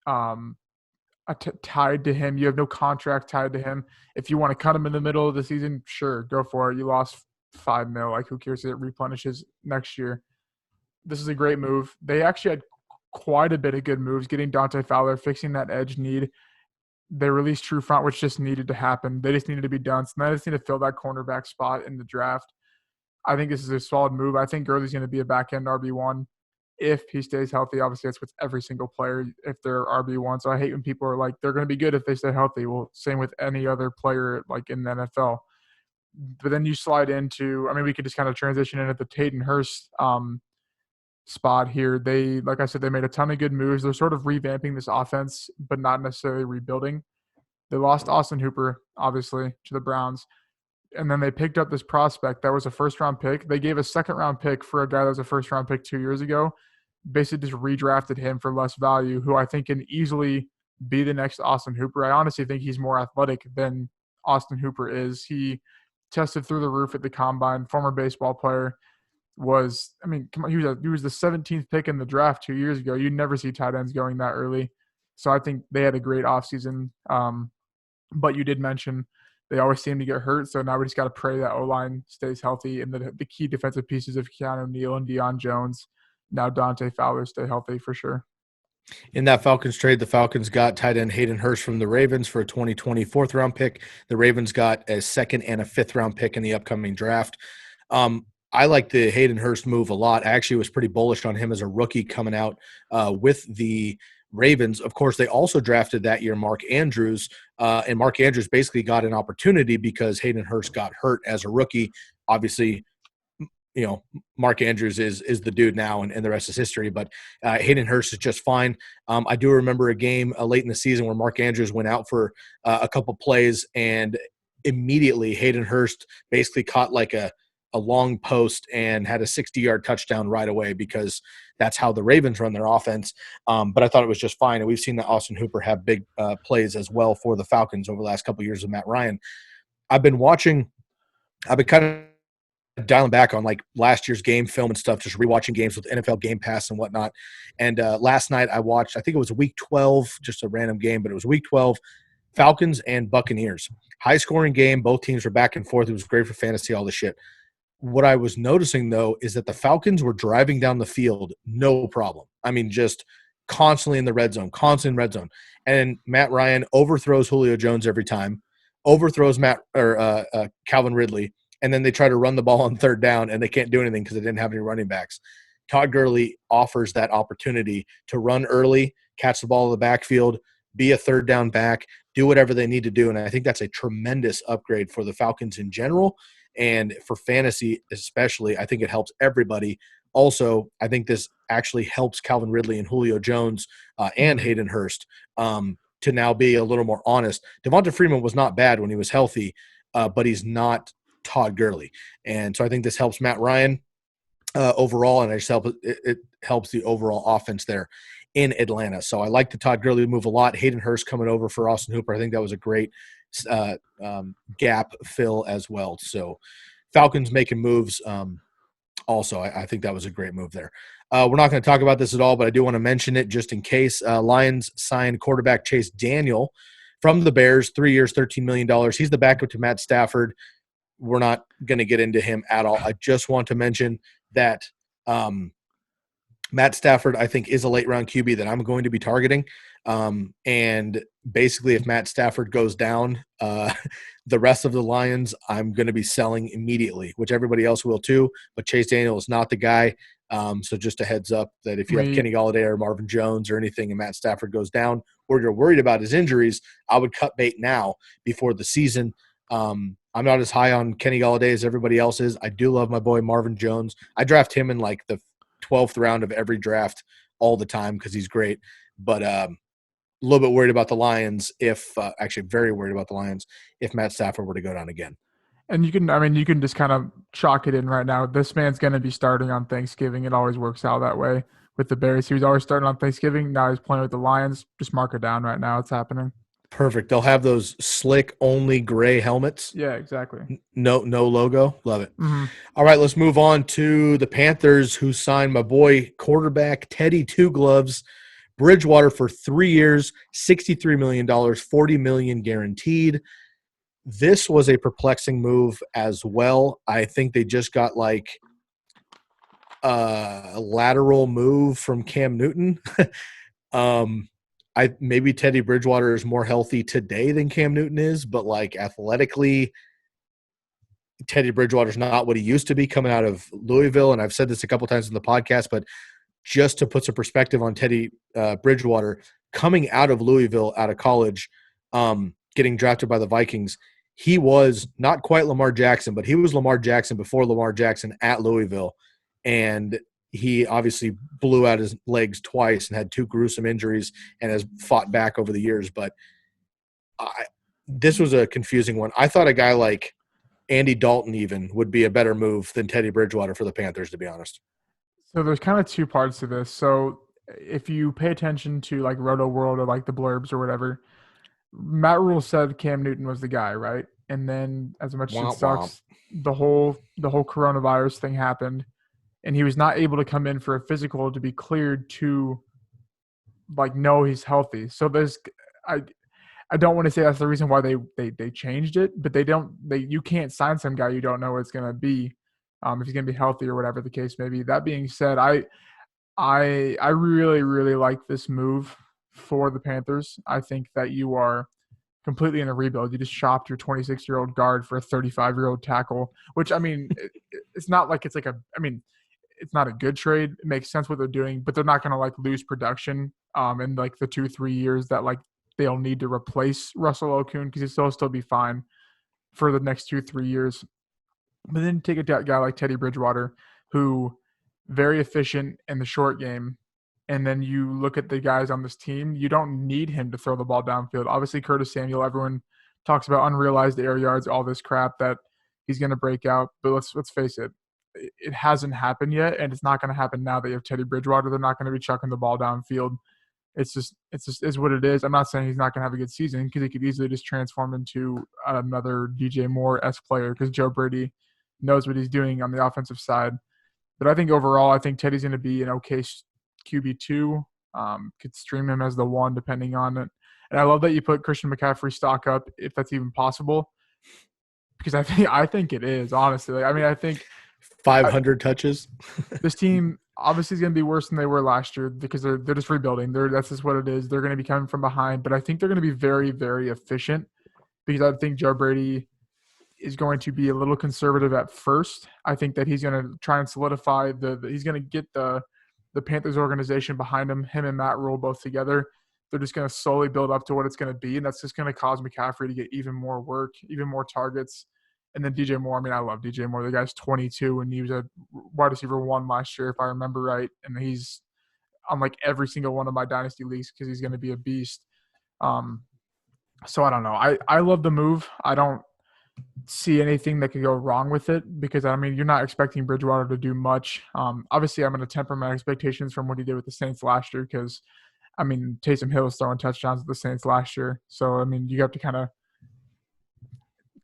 B: tied to him. You have no contract tied to him. If you want to cut him in the middle of the season, sure, go for it. You lost $5 million. Like, who cares? It replenishes next year. This is a great move. They actually had quite a bit of good moves, getting Dante Fowler, fixing that edge need. They released True Front, which just needed to happen. They just needed to be done. So now they just need to fill that cornerback spot in the draft. I think this is a solid move. I think Gurley's going to be a back-end RB1 if he stays healthy. Obviously, that's with every single player if they're RB1. So I hate when people are like, they're going to be good if they stay healthy. Well, same with any other player like in the NFL. But then you slide into, I mean, we could just kind of transition into the Hayden Hurst spot here. They, like I said, they made a ton of good moves. They're sort of revamping this offense, but not necessarily rebuilding. They lost Austin Hooper, obviously, to the Browns. And then they picked up this prospect that was a first-round pick. They gave a second-round pick for a guy that was a first-round pick 2 years ago. Basically just redrafted him for less value, who I think can easily be the next Austin Hooper. I honestly think he's more athletic than Austin Hooper is. He tested through the roof at the combine, former baseball player. He was the 17th pick in the draft 2 years ago. You'd never see tight ends going that early. So I think they had a great offseason. But you did mention they always seem to get hurt, so now we just got to pray that O-line stays healthy and the key defensive pieces of Keanu Neal and Deion Jones, now Dante Fowler, stay healthy for sure.
A: In that Falcons trade, the Falcons got tight end Hayden Hurst from the Ravens for a 2020 fourth-round pick. The Ravens got a second and a fifth-round pick in the upcoming draft. I like the Hayden Hurst move a lot. I actually was pretty bullish on him as a rookie coming out with the Ravens. Of course, they also drafted that year Mark Andrews, and Mark Andrews basically got an opportunity because Hayden Hurst got hurt as a rookie. Obviously, you know, Mark Andrews is the dude now, and the rest is history. But Hayden Hurst is just fine. I do remember a game late in the season where Mark Andrews went out for a couple plays, and immediately Hayden Hurst basically caught like a long post and had a 60-yard touchdown right away, because that's how the Ravens run their offense. But I thought it was just fine. And we've seen that Austin Hooper have big plays as well for the Falcons over the last couple of years of Matt Ryan. I've been kind of dialing back on like last year's game film and stuff, just rewatching games with NFL Game Pass and whatnot. And last night I watched, I think it was week 12, just a random game, but it was week 12. Falcons and Buccaneers. High scoring game. Both teams were back and forth. It was great for fantasy, all the shit. What I was noticing, though, is that the Falcons were driving down the field no problem. I mean, just constantly in the red zone, constant red zone. And Matt Ryan overthrows Julio Jones every time, overthrows Calvin Ridley, and then they try to run the ball on third down, and they can't do anything because they didn't have any running backs. Todd Gurley offers that opportunity to run early, catch the ball in the backfield, be a third down back, do whatever they need to do. And I think that's a tremendous upgrade for the Falcons in general. And for fantasy especially, I think it helps everybody. Also, I think this actually helps Calvin Ridley and Julio Jones and Hayden Hurst to now be a little more honest. Devonta Freeman was not bad when he was healthy, but he's not Todd Gurley. And so I think this helps Matt Ryan overall, and it helps the overall offense there in Atlanta. So I like the Todd Gurley move a lot. Hayden Hurst coming over for Austin Hooper. I think that was a great gap fill as well. So Falcons making moves. Also, I think that was a great move there. We're not going to talk about this at all, but I do want to mention it just in case. Lions signed quarterback Chase Daniel from the Bears, 3 years, $13 million. He's the backup to Matt Stafford. We're not going to get into him at all. I just want to mention that Matt Stafford, I think, is a late-round QB that I'm going to be targeting. And basically, if Matt Stafford goes down, the rest of the Lions, I'm going to be selling immediately, which everybody else will too. But Chase Daniel is not the guy. So just a heads up that if you have Kenny Golladay or Marvin Jones or anything and Matt Stafford goes down or you're worried about his injuries, I would cut bait now before the season. I'm not as high on Kenny Golladay as everybody else is. I do love my boy Marvin Jones. I draft him in like the 12th round of every draft all the time because he's great. But a little bit worried about the Lions actually very worried about the Lions if Matt Stafford were to go down again.
B: And you can just kind of chalk it in right now. This man's going to be starting on Thanksgiving. It always works out that way with the Bears. He was always starting on Thanksgiving. Now he's playing with the Lions. Just mark it down right now. It's happening.
A: Perfect. They'll have those slick only gray helmets.
B: Yeah, exactly.
A: No logo. Love it.
B: Mm-hmm.
A: All right, let's move on to the Panthers, who signed my boy quarterback Teddy Two Gloves Bridgewater for 3 years, $63 million, $40 million guaranteed. This was a perplexing move as well. I think they just got like a lateral move from Cam Newton. Maybe Teddy Bridgewater is more healthy today than Cam Newton is, but like athletically, Teddy Bridgewater is not what he used to be coming out of Louisville. And I've said this a couple times in the podcast, but just to put some perspective on Teddy Bridgewater, coming out of Louisville, out of college, getting drafted by the Vikings, he was not quite Lamar Jackson, but he was Lamar Jackson before Lamar Jackson at Louisville. And he obviously blew out his legs twice and had 2 gruesome injuries and has fought back over the years. But this was a confusing one. I thought a guy like Andy Dalton even would be a better move than Teddy Bridgewater for the Panthers, to be honest.
B: So there's kind of 2 parts to this. So if you pay attention to like Roto World or like the blurbs or whatever, Matt Rule said Cam Newton was the guy, right? And then as much as it sucks, the whole coronavirus thing happened, and he was not able to come in for a physical to be cleared to like know he's healthy. So I don't want to say that's the reason why they changed it, but you can't sign some guy you don't know what it's gonna be, if he's gonna be healthy or whatever the case may be. That being said, I really, really like this move for the Panthers. I think that you are completely in a rebuild. You just shopped your 26-year-old guard for a 35-year-old tackle, which, I mean, it's not like it's like it's not a good trade. It makes sense what they're doing, but they're not going to like lose production in like the 2-3 years that like they'll need to replace Russell Okung, because he'll still be fine for the next 2-3 years. But then take a guy like Teddy Bridgewater, who very efficient in the short game. And then you look at the guys on this team, you don't need him to throw the ball downfield. Obviously, Curtis Samuel, everyone talks about unrealized air yards, all this crap that he's going to break out. But let's face it, it hasn't happened yet, and it's not going to happen now that you have Teddy Bridgewater. They're not going to be chucking the ball downfield. It's just is what it is. I'm not saying he's not going to have a good season, because he could easily just transform into another DJ Moore-esque player, because Joe Brady knows what he's doing on the offensive side. But I think overall, I think Teddy's going to be an okay QB2. Could stream him as the 1 depending on it. And I love that you put Christian McCaffrey stock up, if that's even possible, because I think it is, honestly. Like, I mean, I think
A: 500 touches.
B: this team obviously is going to be worse than they were last year because they're just rebuilding. That's just what it is. They're going to be coming from behind, but I think they're going to be very, very efficient because I think Joe Brady is going to be a little conservative at first. I think that he's going to try and solidify he's going to get the Panthers organization behind him and Matt Rule both together. They're just going to slowly build up to what it's going to be, and that's just going to cause McCaffrey to get even more work, even more targets. And then DJ Moore, I mean, I love DJ Moore. The guy's 22, and he was a wide receiver 1 last year, if I remember right. And he's on like every single one of my dynasty leagues because he's going to be a beast. So I don't know. I love the move. I don't see anything that could go wrong with it because, I mean, you're not expecting Bridgewater to do much. Obviously, I'm going to temper my expectations from what he did with the Saints last year because, I mean, Taysom Hill was throwing touchdowns with the Saints last year. So, I mean, you have to kind of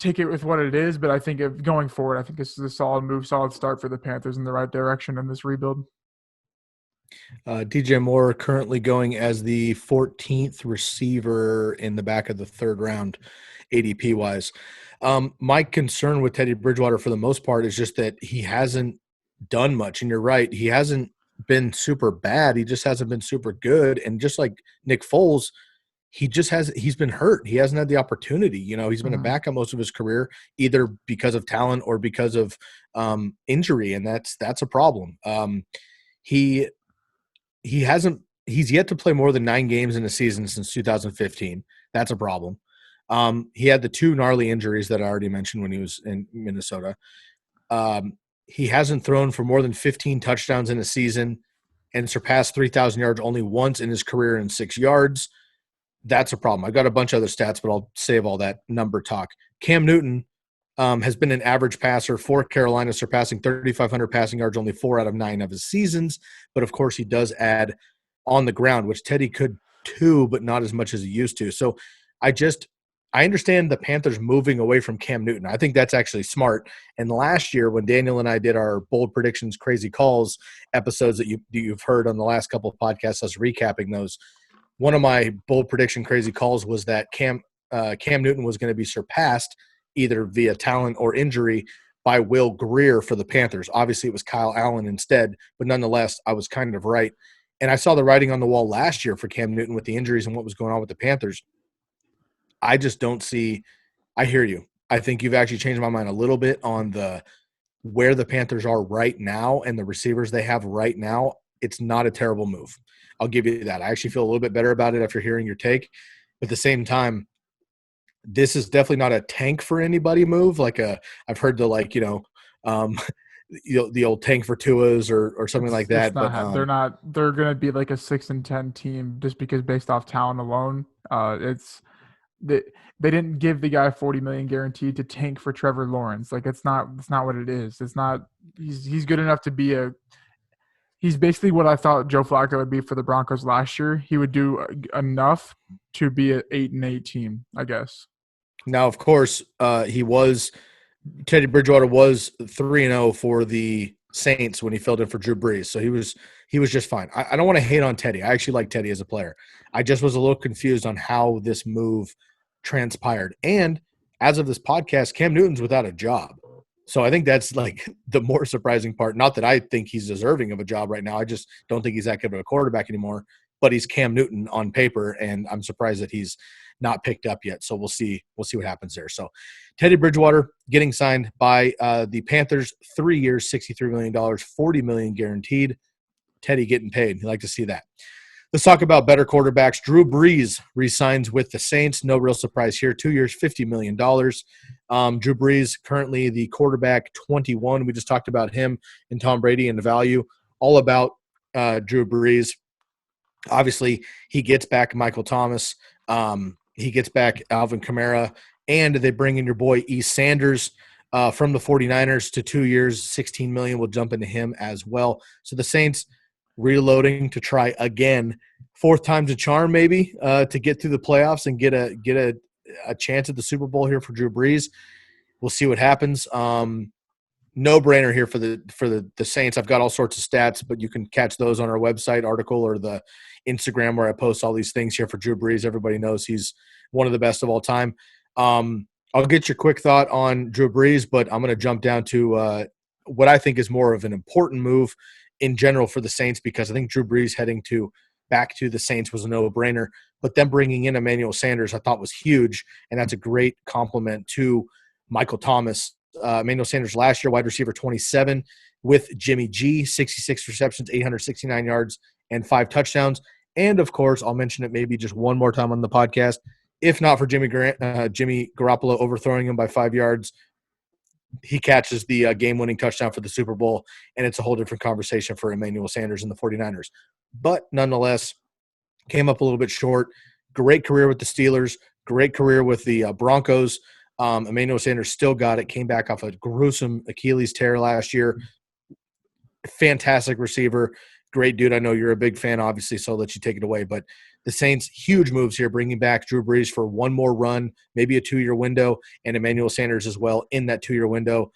B: take it with what it is. But I think going forward, I think this is a solid move, solid start for the Panthers in the right direction in this rebuild.
A: DJ Moore currently going as the 14th receiver in the back of the third round, ADP wise. My concern with Teddy Bridgewater for the most part is just that he hasn't done much. And you're right, he hasn't been super bad. He just hasn't been super good. And just like Nick Foles, he's been hurt. He hasn't had the opportunity. You know, he's been a backup most of his career, either because of talent or because of injury. And that's a problem. He's yet to play more than 9 games in a season since 2015. That's a problem. He had the 2 gnarly injuries that I already mentioned when he was in Minnesota. He hasn't thrown for more than 15 touchdowns in a season and surpassed 3,000 yards only once in his career in 6 yards. That's a problem. I've got a bunch of other stats, but I'll save all that number talk. Cam Newton has been an average passer for Carolina, surpassing 3,500 passing yards only 4 out of 9 of his seasons. But, of course, he does add on the ground, which Teddy could too, but not as much as he used to. So I understand the Panthers moving away from Cam Newton. I think that's actually smart. And last year when Daniel and I did our bold predictions, crazy calls episodes that you've heard on the last couple of podcasts, us recapping those, one of my bold prediction crazy calls was that Cam Newton was going to be surpassed either via talent or injury by Will Grier for the Panthers. Obviously, it was Kyle Allen instead, but nonetheless, I was kind of right. And I saw the writing on the wall last year for Cam Newton with the injuries and what was going on with the Panthers. I just don't see – I hear you. I think you've actually changed my mind a little bit on where the Panthers are right now and the receivers they have right now. It's not a terrible move. I'll give you that. I actually feel a little bit better about it after hearing your take. But at the same time, this is definitely not a tank for anybody move. I've heard the the old tank for Tuas or something like that.
B: They're going to be like a 6-10 team just because based off talent alone. They didn't give the guy $40 million guaranteed to tank for Trevor Lawrence. Like it's not what it is. It's not. He's good enough to be He's basically what I thought Joe Flacco would be for the Broncos last year. He would do enough to be an 8-8 team, I guess.
A: Now, of course, Teddy Bridgewater was 3-0 for the Saints when he filled in for Drew Brees, so he was just fine. I don't want to hate on Teddy. I actually like Teddy as a player. I just was a little confused on how this move transpired. And as of this podcast, Cam Newton's without a job. So I think that's like the more surprising part. Not that I think he's deserving of a job right now. I just don't think he's that good of a quarterback anymore. But he's Cam Newton on paper, and I'm surprised that he's not picked up yet. So we'll see what happens there. So Teddy Bridgewater getting signed by the Panthers, 3 years, $63 million, $40 million guaranteed. Teddy getting paid. You like to see that. Let's talk about better quarterbacks. Drew Brees re-signs with the Saints. No real surprise here. 2 years, $50 million. Drew Brees, currently the quarterback 21. We just talked about him and Tom Brady and the value. All about Drew Brees. Obviously, he gets back Michael Thomas. He gets back Alvin Kamara. And they bring in your boy E. Sanders from the 49ers to 2 years, $16 million. We'll jump into him as well. So the Saints reloading to try again, 4th time's a charm maybe, to get through the playoffs and get a chance at the Super Bowl here for Drew Brees. We'll see what happens. no brainer here for the Saints. I've got all sorts of stats, but you can catch those on our website article or the Instagram where I post all these things here for Drew Brees. Everybody knows he's one of the best of all time. I'll get your quick thought on Drew Brees, but I'm going to jump down to what I think is more of an important move in general for the Saints, because I think Drew Brees heading back to the Saints was a no-brainer. But them bringing in Emmanuel Sanders I thought was huge, and that's a great compliment to Michael Thomas. Emmanuel Sanders last year, wide receiver 27 with Jimmy G, 66 receptions, 869 yards, and 5 touchdowns. And, of course, I'll mention it maybe just one more time on the podcast. If not for Jimmy Garoppolo overthrowing him by 5 yards, he catches the game-winning touchdown for the Super Bowl, and it's a whole different conversation for Emmanuel Sanders and the 49ers. But nonetheless, came up a little bit short. Great career with the Steelers, great career with the Broncos. Emmanuel Sanders still got it, came back off a gruesome Achilles tear last year. Fantastic receiver, great dude. I know you're a big fan, obviously, so I'll let you take it away. But the Saints, huge moves here, bringing back Drew Brees for one more run, maybe a 2-year window, and Emmanuel Sanders as well in that 2-year window.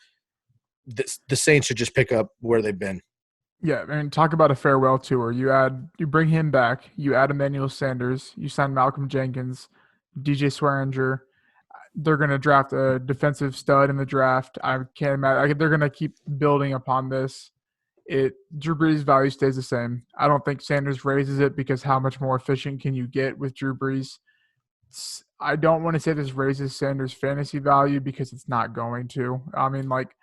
A: The Saints should just pick up where they've been.
B: Yeah, I mean, talk about a farewell tour. You bring him back, you add Emmanuel Sanders, you sign Malcolm Jenkins, DJ Swearinger. They're going to draft a defensive stud in the draft. I can't imagine. They're going to keep building upon this. Drew Brees' value stays the same. I don't think Sanders raises it because how much more efficient can you get with Drew Brees? I don't want to say this raises Sanders' fantasy value because it's not going to. I mean, like,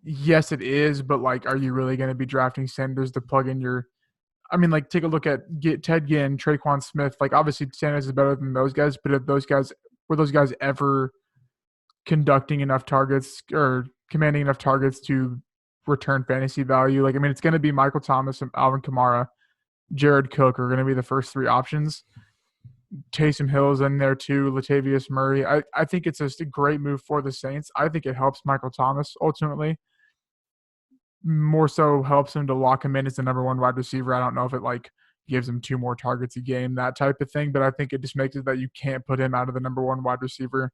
B: yes, it is, but, like, are you really going to be drafting Sanders to plug in your – I mean, like, take a look at Ted Ginn, Traquan Smith. Like, obviously Sanders is better than those guys, but were those guys ever conducting enough targets or commanding enough targets to return fantasy value? Like, I mean, it's going to be Michael Thomas and Alvin Kamara, Jared Cook are going to be the first 3 options. Taysom Hill's in there too, Latavius Murray. I think it's just a great move for the Saints. I think it helps Michael Thomas ultimately. More so helps him to lock him in as the number 1 wide receiver. I don't know if it, like, gives him 2 more targets a game, that type of thing, but I think it just makes it that you can't put him out of the number 1 wide receiver.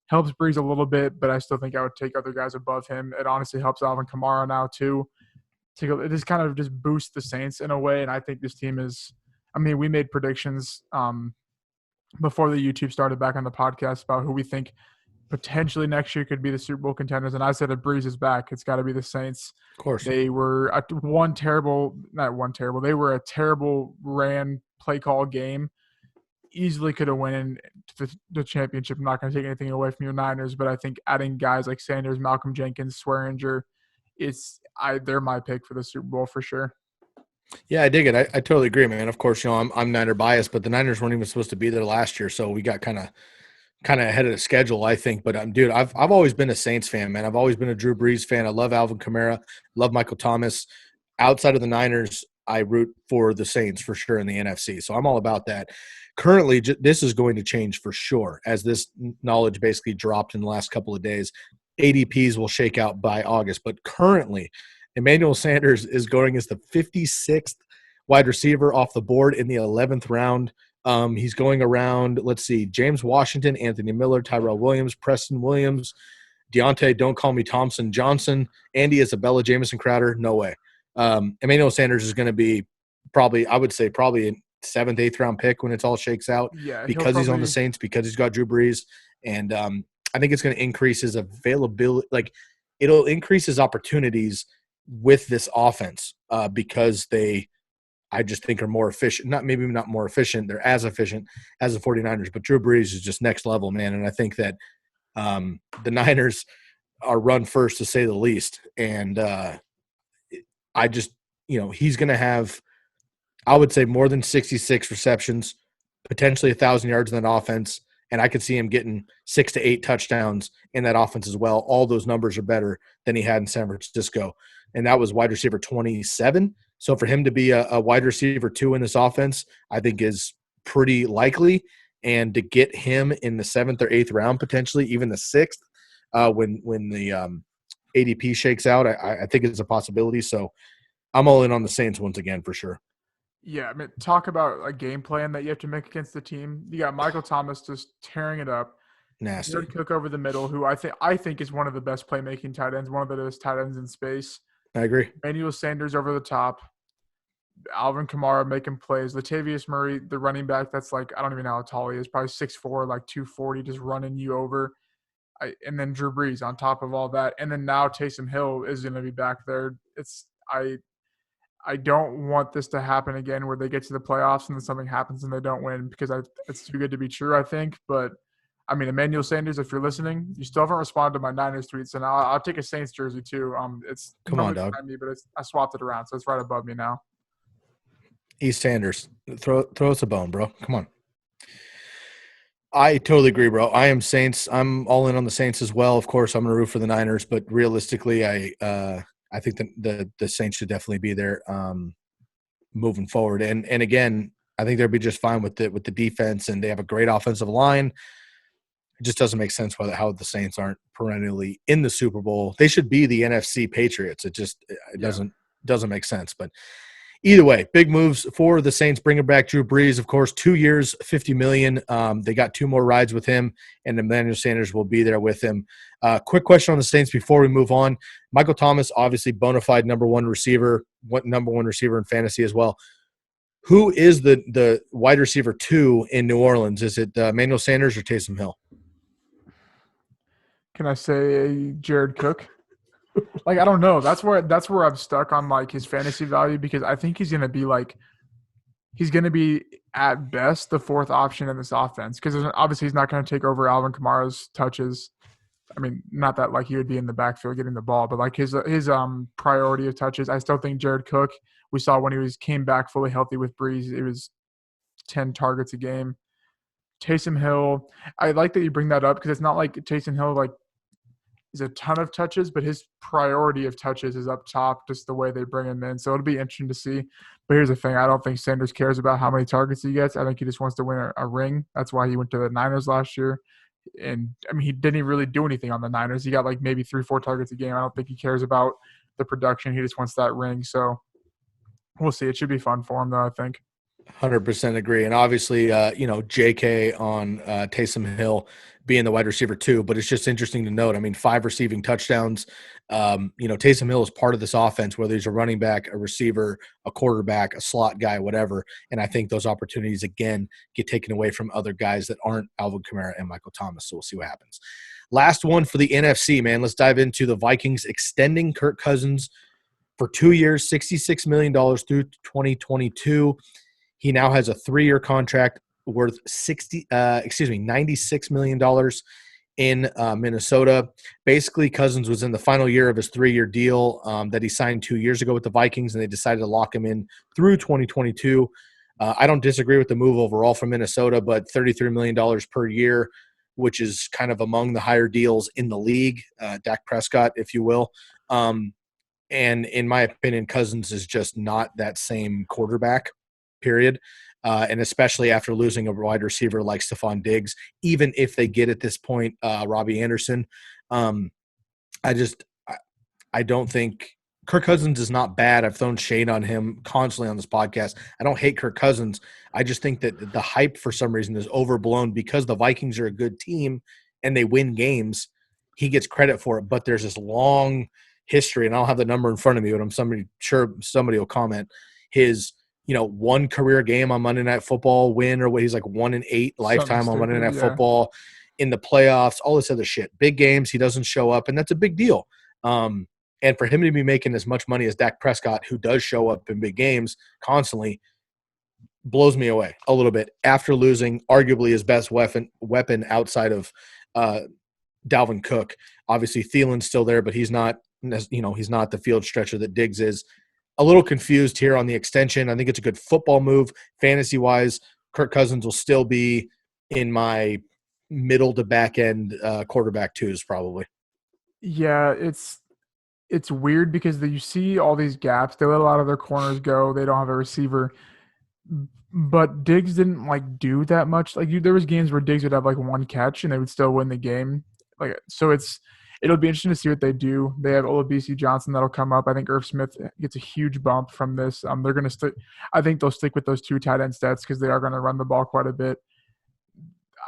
B: Helps Brees a little bit, but I still think I would take other guys above him. It honestly helps Alvin Kamara now too. It just kind of just boosts the Saints in a way, and I think this team is – I mean, we made predictions before the YouTube started back on the podcast about who we think potentially next year could be the Super Bowl contenders, and I said if Brees is back, it's got to be the Saints.
A: Of course.
B: They were a terrible ran play call game. Easily could have won the championship. I'm not going to take anything away from your Niners, but I think adding guys like Sanders, Malcolm Jenkins, Swearinger, they're my pick for the Super Bowl for sure.
A: Yeah, I dig it. I totally agree, man. Of course, I'm Niner biased, but the Niners weren't even supposed to be there last year, so we got kind of ahead of the schedule, I think. But dude, I've always been a Saints fan, man. I've always been a Drew Brees fan. I love Alvin Kamara, love Michael Thomas. Outside of the Niners, I root for the Saints for sure in the NFC. So I'm all about that. Currently, this is going to change for sure as this knowledge basically dropped in the last couple of days. ADPs will shake out by August, but currently Emmanuel Sanders is going as the 56th wide receiver off the board in the 11th round. He's going around, let's see, James Washington, Anthony Miller, Tyrell Williams, Preston Williams, Deontay, don't call me Thompson Johnson, Andy Isabella, Jamison Crowder, no way. Emmanuel Sanders is going to be probably a 7th, 8th round pick when it's all shakes out, because he's on the Saints, because he's got Drew Brees. And I think it's going to increase his availability. Like, it'll increase his opportunities with this offense because I just think are more efficient. Maybe not more efficient. They're as efficient as the 49ers, but Drew Brees is just next level, man. And I think that the Niners are run first, to say the least. And I just, he's going to have, I would say, more than 66 receptions, potentially 1,000 yards in that offense. And I could see him getting 6 to 8 touchdowns in that offense as well. All those numbers are better than he had in San Francisco. And that was wide receiver 27. So for him to be a wide receiver 2 in this offense, I think is pretty likely. And to get him in the 7th or 8th round, potentially even the 6th, when the ADP shakes out, I think it's a possibility. So I'm all in on the Saints once again for sure.
B: Yeah, I mean, talk about a game plan that you have to make against the team. You got Michael Thomas just tearing it up.
A: Nasty.
B: Jared Cook over the middle, who I think is one of the best playmaking tight ends, one of the best tight ends in space.
A: I agree.
B: Emmanuel Sanders over the top. Alvin Kamara making plays. Latavius Murray, the running back, that's like, I don't even know how tall he is, probably 6'4", like 240, just running you over. And then Drew Brees on top of all that. And then now Taysom Hill is going to be back there. I don't want this to happen again where they get to the playoffs and then something happens and they don't win because it's too good to be true, I think. But, I mean, Emmanuel Sanders, if you're listening, you still haven't responded to my Niners tweets, and I'll take a Saints jersey too. It's
A: Come on, dog.
B: Me, but I swapped it around, so it's right above me now.
A: East Sanders, throw us a bone, bro. Come on. I totally agree, bro. I am Saints. I'm all in on the Saints as well. Of course, I'm going to root for the Niners, but realistically, I think the Saints should definitely be there moving forward. And again, I think they'll be just fine with the defense, and they have a great offensive line. It just doesn't make sense how the Saints aren't perennially in the Super Bowl. They should be the NFC Patriots. It doesn't make sense. But either way, big moves for the Saints, bringing back Drew Brees, of course, 2 years, $50 million. They got 2 more rides with him, and Emmanuel Sanders will be there with him. Quick question on the Saints before we move on. Michael Thomas, obviously bona fide number one receiver in fantasy as well. Who is the wide receiver 2 in New Orleans? Is it Emmanuel Sanders or Taysom Hill?
B: Can I say Jared Cook? Like, I don't know. That's where I'm stuck on like his fantasy value because I think he's gonna be at best the 4th option in this offense because obviously he's not going to take over Alvin Kamara's touches. I mean, not that like he would be in the backfield getting the ball, but like his priority of touches. I still think Jared Cook. We saw when he came back fully healthy with Brees, it was 10 targets a game. Taysom Hill. I like that you bring that up because it's not like Taysom Hill like is a ton of touches, but his priority of touches is up top, just the way they bring him in. So it'll be interesting to see. But here's the thing. I don't think Sanders cares about how many targets he gets. I think he just wants to win a ring. That's why he went to the Niners last year. And, I mean, he didn't even really do anything on the Niners. He got like maybe 3-4 targets a game. I don't think he cares about the production. He just wants that ring. So we'll see. It should be fun for him, though, I think.
A: 100% agree. And obviously, JK on Taysom Hill being the wide receiver 2, but it's just interesting to note. I mean, 5 receiving touchdowns. Taysom Hill is part of this offense, whether he's a running back, a receiver, a quarterback, a slot guy, whatever. And I think those opportunities, again, get taken away from other guys that aren't Alvin Kamara and Michael Thomas. So we'll see what happens. Last one for the NFC, man. Let's dive into the Vikings extending Kirk Cousins for 2 years, $66 million through 2022. He now has a 3-year contract worth $96 million in Minnesota. Basically, Cousins was in the final year of his 3-year deal that he signed 2 years ago with the Vikings, and they decided to lock him in through 2022. I don't disagree with the move overall from Minnesota, but $33 million per year, which is kind of among the higher deals in the league, Dak Prescott, if you will. And in my opinion, Cousins is just not that same quarterback, period. And especially after losing a wide receiver like Stephon Diggs, even if they get at this point Robbie Anderson, I don't think Kirk Cousins is not bad. I've thrown shade on him constantly on this podcast. I don't hate Kirk Cousins. I just think that the hype for some reason is overblown because the Vikings are a good team and they win games. He gets credit for it, but there's this long history, and I don't have the number in front of me, but I'm sure somebody will comment. His one career game on Monday Night Football win, or what he's like 1-8 lifetime on Monday Night Football in the playoffs, all this other shit. Big games, he doesn't show up, and that's a big deal. And for him to be making as much money as Dak Prescott, who does show up in big games constantly, blows me away a little bit after losing arguably his best weapon outside of Dalvin Cook. Obviously, Thielen's still there, but he's not the field stretcher that Diggs is. A little confused here on the extension. I think it's a good football move. Fantasy-wise, Kirk Cousins will still be in my middle to back end quarterback twos probably.
B: Yeah, it's weird because you see all these gaps. They let a lot of their corners go. They don't have a receiver. But Diggs didn't like do that much. Like there was games where Diggs would have like one catch and they would still win the game. Like so it'll be interesting to see what they do. They have Olabisi Johnson that'll come up. I think Irv Smith gets a huge bump from this. They're going to stick. I think they'll stick with those 2 tight end stats because they are going to run the ball quite a bit.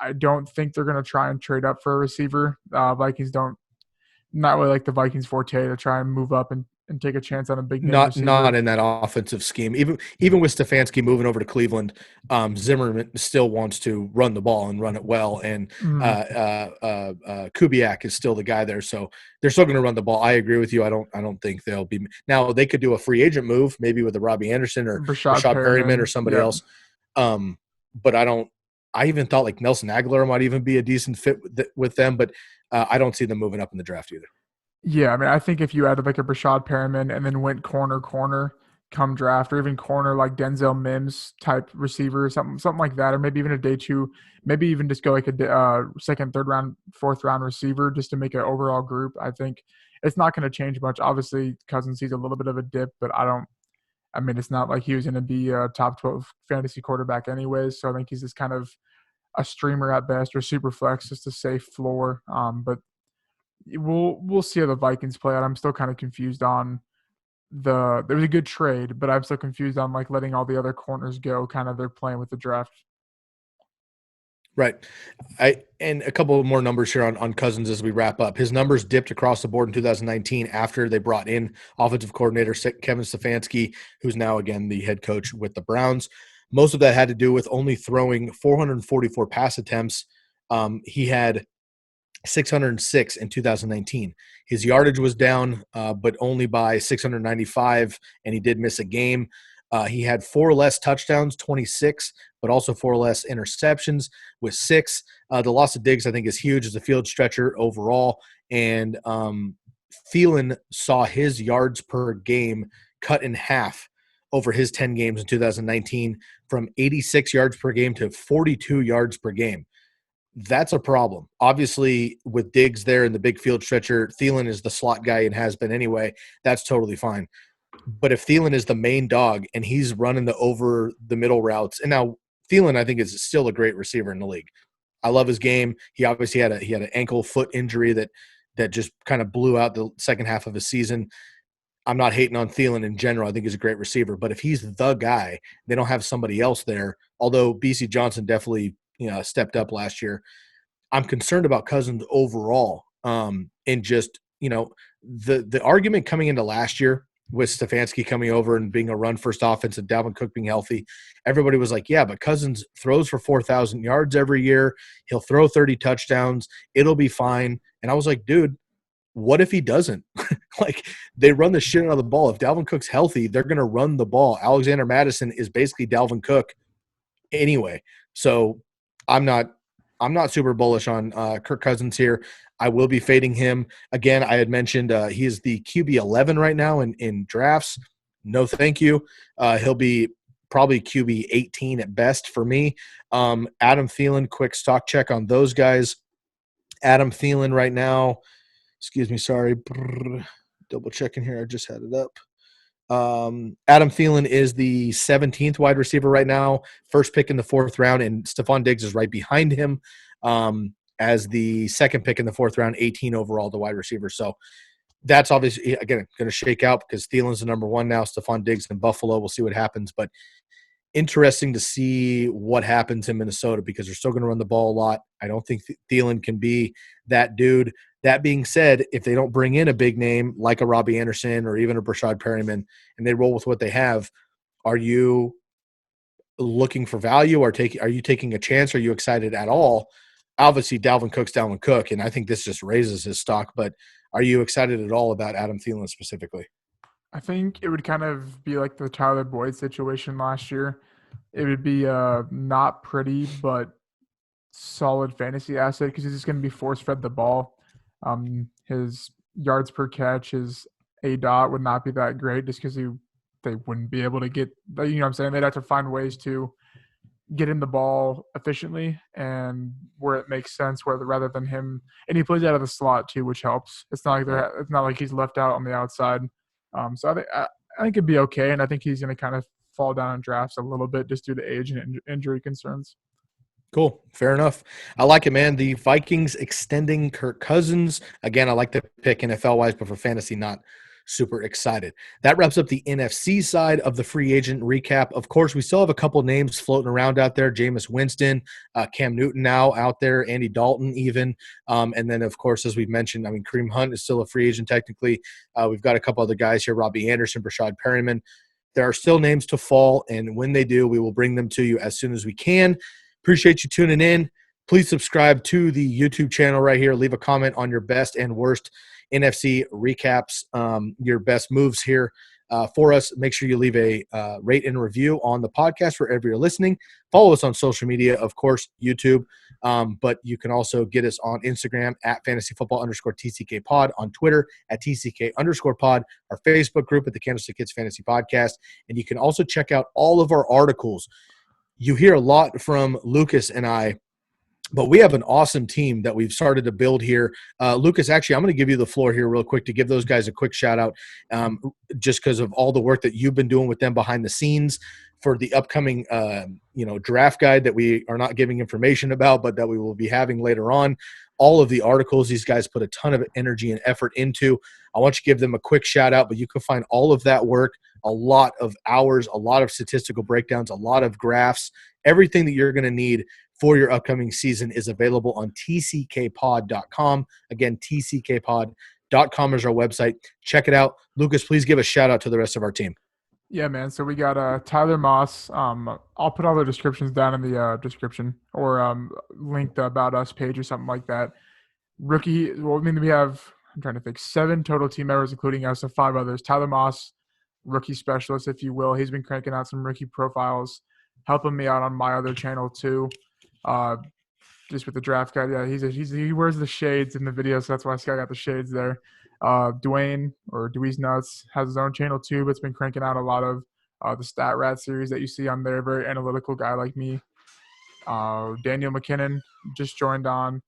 B: I don't think they're going to try and trade up for a receiver. Vikings don't not really like the Vikings forte to try and move up and take a chance on a big name
A: Not
B: receiver.
A: in that offensive scheme. Even with Stefanski moving over to Cleveland, Zimmerman still wants to run the ball and run it well, and
B: Mm,
A: Kubiak is still the guy there, so they're still going to run the ball. I agree with you. I don't think they'll be now. They could do a free agent move, maybe with a Robbie Anderson or
B: Brashad
A: Rashad Perryman or
B: Perriman.
A: somebody
B: Yep.
A: else. But I don't. I even thought like Nelson Aguilar might even be a decent fit with them, but I don't see them moving up in the draft either.
B: Yeah, I mean, I think if you added like a Brashad Perriman and then went corner come draft, or even corner like Denzel Mims type receiver, something like that, or maybe even a day two, maybe even just go like a second, third round, fourth round receiver just to make an overall group. I think it's not going to change much. Obviously, Cousins sees a little bit of a dip, but I don't. I mean, it's not like he was going to be a top 12 fantasy quarterback anyways. So I think he's just kind of a streamer at best or super flex, just a safe floor. But we'll see how the Vikings play out. I'm still kind of confused on there was a good trade, but I'm still confused on like letting all the other corners go. Kind of they're playing with the draft.
A: Right. And a couple more numbers here on Cousins as we wrap up. His numbers dipped across the board in 2019 after they brought in offensive coordinator Kevin Stefanski, who's now again the head coach with the Browns. Most of that had to do with only throwing 444 pass attempts. He had 606 in 2019. His yardage was down, but only by 695, and he did miss a game. He had 4 less touchdowns, 26, but also 4 less interceptions with 6. The loss of Diggs, I think, is huge as a field stretcher overall. And Thielen saw his yards per game cut in half over his 10 games in 2019 from 86 yards per game to 42 yards per game. That's a problem. Obviously, with Diggs there in the big field stretcher, Thielen is the slot guy and has been anyway. That's totally fine. But if Thielen is the main dog and he's running the over the middle routes, and now Thielen, I think, is still a great receiver in the league. I love his game. He obviously had an ankle foot injury that just kind of blew out the second half of his season. I'm not hating on Thielen in general. I think he's a great receiver. But if he's the guy, they don't have somebody else there. Although BC Johnson definitely stepped up last year. I'm concerned about Cousins overall. And just, the argument coming into last year with Stefanski coming over and being a run first offense and Dalvin Cook being healthy, everybody was like, yeah, but Cousins throws for 4,000 yards every year. He'll throw 30 touchdowns. It'll be fine. And I was like, dude, what if he doesn't? Like, they run the shit out of the ball. If Dalvin Cook's healthy, they're going to run the ball. Alexander Madison is basically Dalvin Cook anyway. So I'm not super bullish on Kirk Cousins here. I will be fading him. Again, I had mentioned he is the QB 11 right now in drafts. No, thank you. He'll be probably QB 18 at best for me. Adam Thielen, quick stock check on those guys. Adam Thielen right now, excuse me, sorry. Double checking here. I just had it up. Adam Thielen is the 17th wide receiver right now, first pick in the 4th round, and Stephon Diggs is right behind him as the second pick in the 4th round, 18 overall, the wide receiver. So that's obviously, again, going to shake out because Thielen's the number 1 now, Stephon Diggs in Buffalo. We'll see what happens, but interesting to see what happens in Minnesota because they're still going to run the ball a lot. I don't think Thielen can be that dude. That being said, if they don't bring in a big name like a Robbie Anderson or even a Brashad Perryman and they roll with what they have, are you looking for value or are you taking a chance? Are you excited at all? Obviously, Dalvin Cook's Dalvin Cook, and I think this just raises his stock, but are you excited at all about Adam Thielen specifically?
B: I think it would kind of be like the Tyler Boyd situation last year. It would be not pretty, but solid fantasy asset because he's just going to be force fed the ball. His yards per catch, his A dot would not be that great just because they wouldn't be able to get, you know what I'm saying? They'd have to find ways to get in the ball efficiently and where it makes sense, where rather than him, and he plays out of the slot too, which helps. It's not like he's left out on the outside. So I think it'd be okay, and I think he's going to kind of fall down in drafts a little bit just due to age and injury concerns.
A: Cool. Fair enough. I like it, man. The Vikings extending Kirk Cousins. Again, I like to pick NFL wise, but for fantasy, not super excited. That wraps up the NFC side of the free agent recap. Of course, we still have a couple names floating around out there. Jameis Winston, Cam Newton now out there, Andy Dalton even. And then, of course, as we've mentioned, I mean, Kareem Hunt is still a free agent technically. We've got a couple other guys here, Robbie Anderson, Brashad Perryman. There are still names to fall, and when they do, we will bring them to you as soon as we can. Appreciate you tuning in. Please subscribe to the YouTube channel right here. Leave a comment on your best and worst NFC recaps, your best moves here for us. Make sure you leave a rate and review on the podcast wherever you're listening. Follow us on social media, of course, YouTube, but you can also get us on Instagram at fantasyfootball_TCK pod, on Twitter at TCK_pod, our Facebook group at the Candlestick Kids Fantasy Podcast, and you can also check out all of our articles. You hear a lot from Lukas and I, but we have an awesome team that we've started to build here. Lukas, actually, I'm going to give you the floor here real quick to give those guys a quick shout out, just because of all the work that you've been doing with them behind the scenes for the upcoming, draft guide that we are not giving information about, but that we will be having later on. All of the articles these guys put a ton of energy and effort into. I want you to give them a quick shout out, but you can find all of that work, a lot of hours, a lot of statistical breakdowns, a lot of graphs, everything that you're going to need for your upcoming season is available on tckpod.com. Again, tckpod.com is our website. Check it out. Lukas, please give a shout out to the rest of our team.
B: Yeah, man. So we got Tyler Moss. I'll put all the descriptions down in the description, or link the About Us page or something like that. Rookie, well, I mean, we have, I'm trying to think, 7 total team members, including us, and 5 others. Tyler Moss, rookie specialist, if you will. He's been cranking out some rookie profiles, helping me out on my other channel too. Just with the draft guide. Yeah, he wears the shades in the video, so that's why Sky got the shades there. Dwayne, or Dewey's Nuts, has his own channel too, but it's been cranking out a lot of the Stat Rat series that you see on there. Very analytical guy like me. Daniel McKinnon just joined on.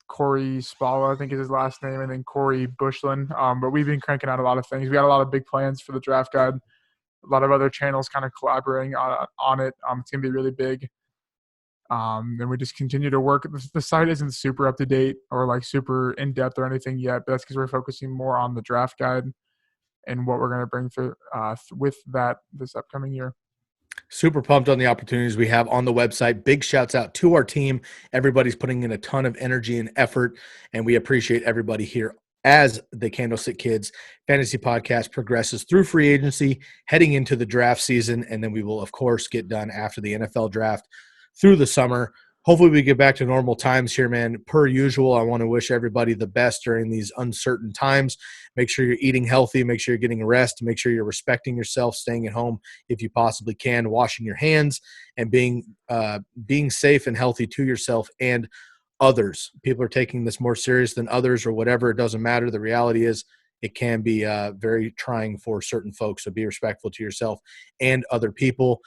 B: Corey Spalla, I think is his last name, and then Corey Bushland. But we've been cranking out a lot of things. We got a lot of big plans for the draft guide. A lot of other channels kind of collaborating on it. It's going to be really big. And we just continue to work. The site isn't super up to date or like super in depth or anything yet, but that's because we're focusing more on the draft guide and what we're going to bring through with that this upcoming year.
A: Super pumped on the opportunities we have on the website. Big shouts out to our team. Everybody's putting in a ton of energy and effort, and we appreciate everybody here as the Candlestick Kids Fantasy Podcast progresses through free agency, heading into the draft season, and then we will, of course, get done after the NFL draft through the summer. Hopefully we get back to normal times here, man. Per usual, I want to wish everybody the best during these uncertain times. Make sure you're eating healthy. Make sure you're getting rest. Make sure you're respecting yourself, staying at home if you possibly can, washing your hands, and being safe and healthy to yourself and others. People are taking this more serious than others or whatever. It doesn't matter. The reality is it can be very trying for certain folks. So be respectful to yourself and other people.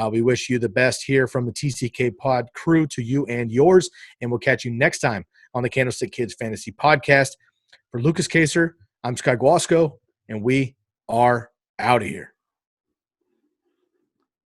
A: We wish you the best here from the TCK Pod crew to you and yours, and we'll catch you next time on the Candlestick Kids Fantasy Podcast. For Lukas Kaser, I'm Sky Guasco, and we are out of here.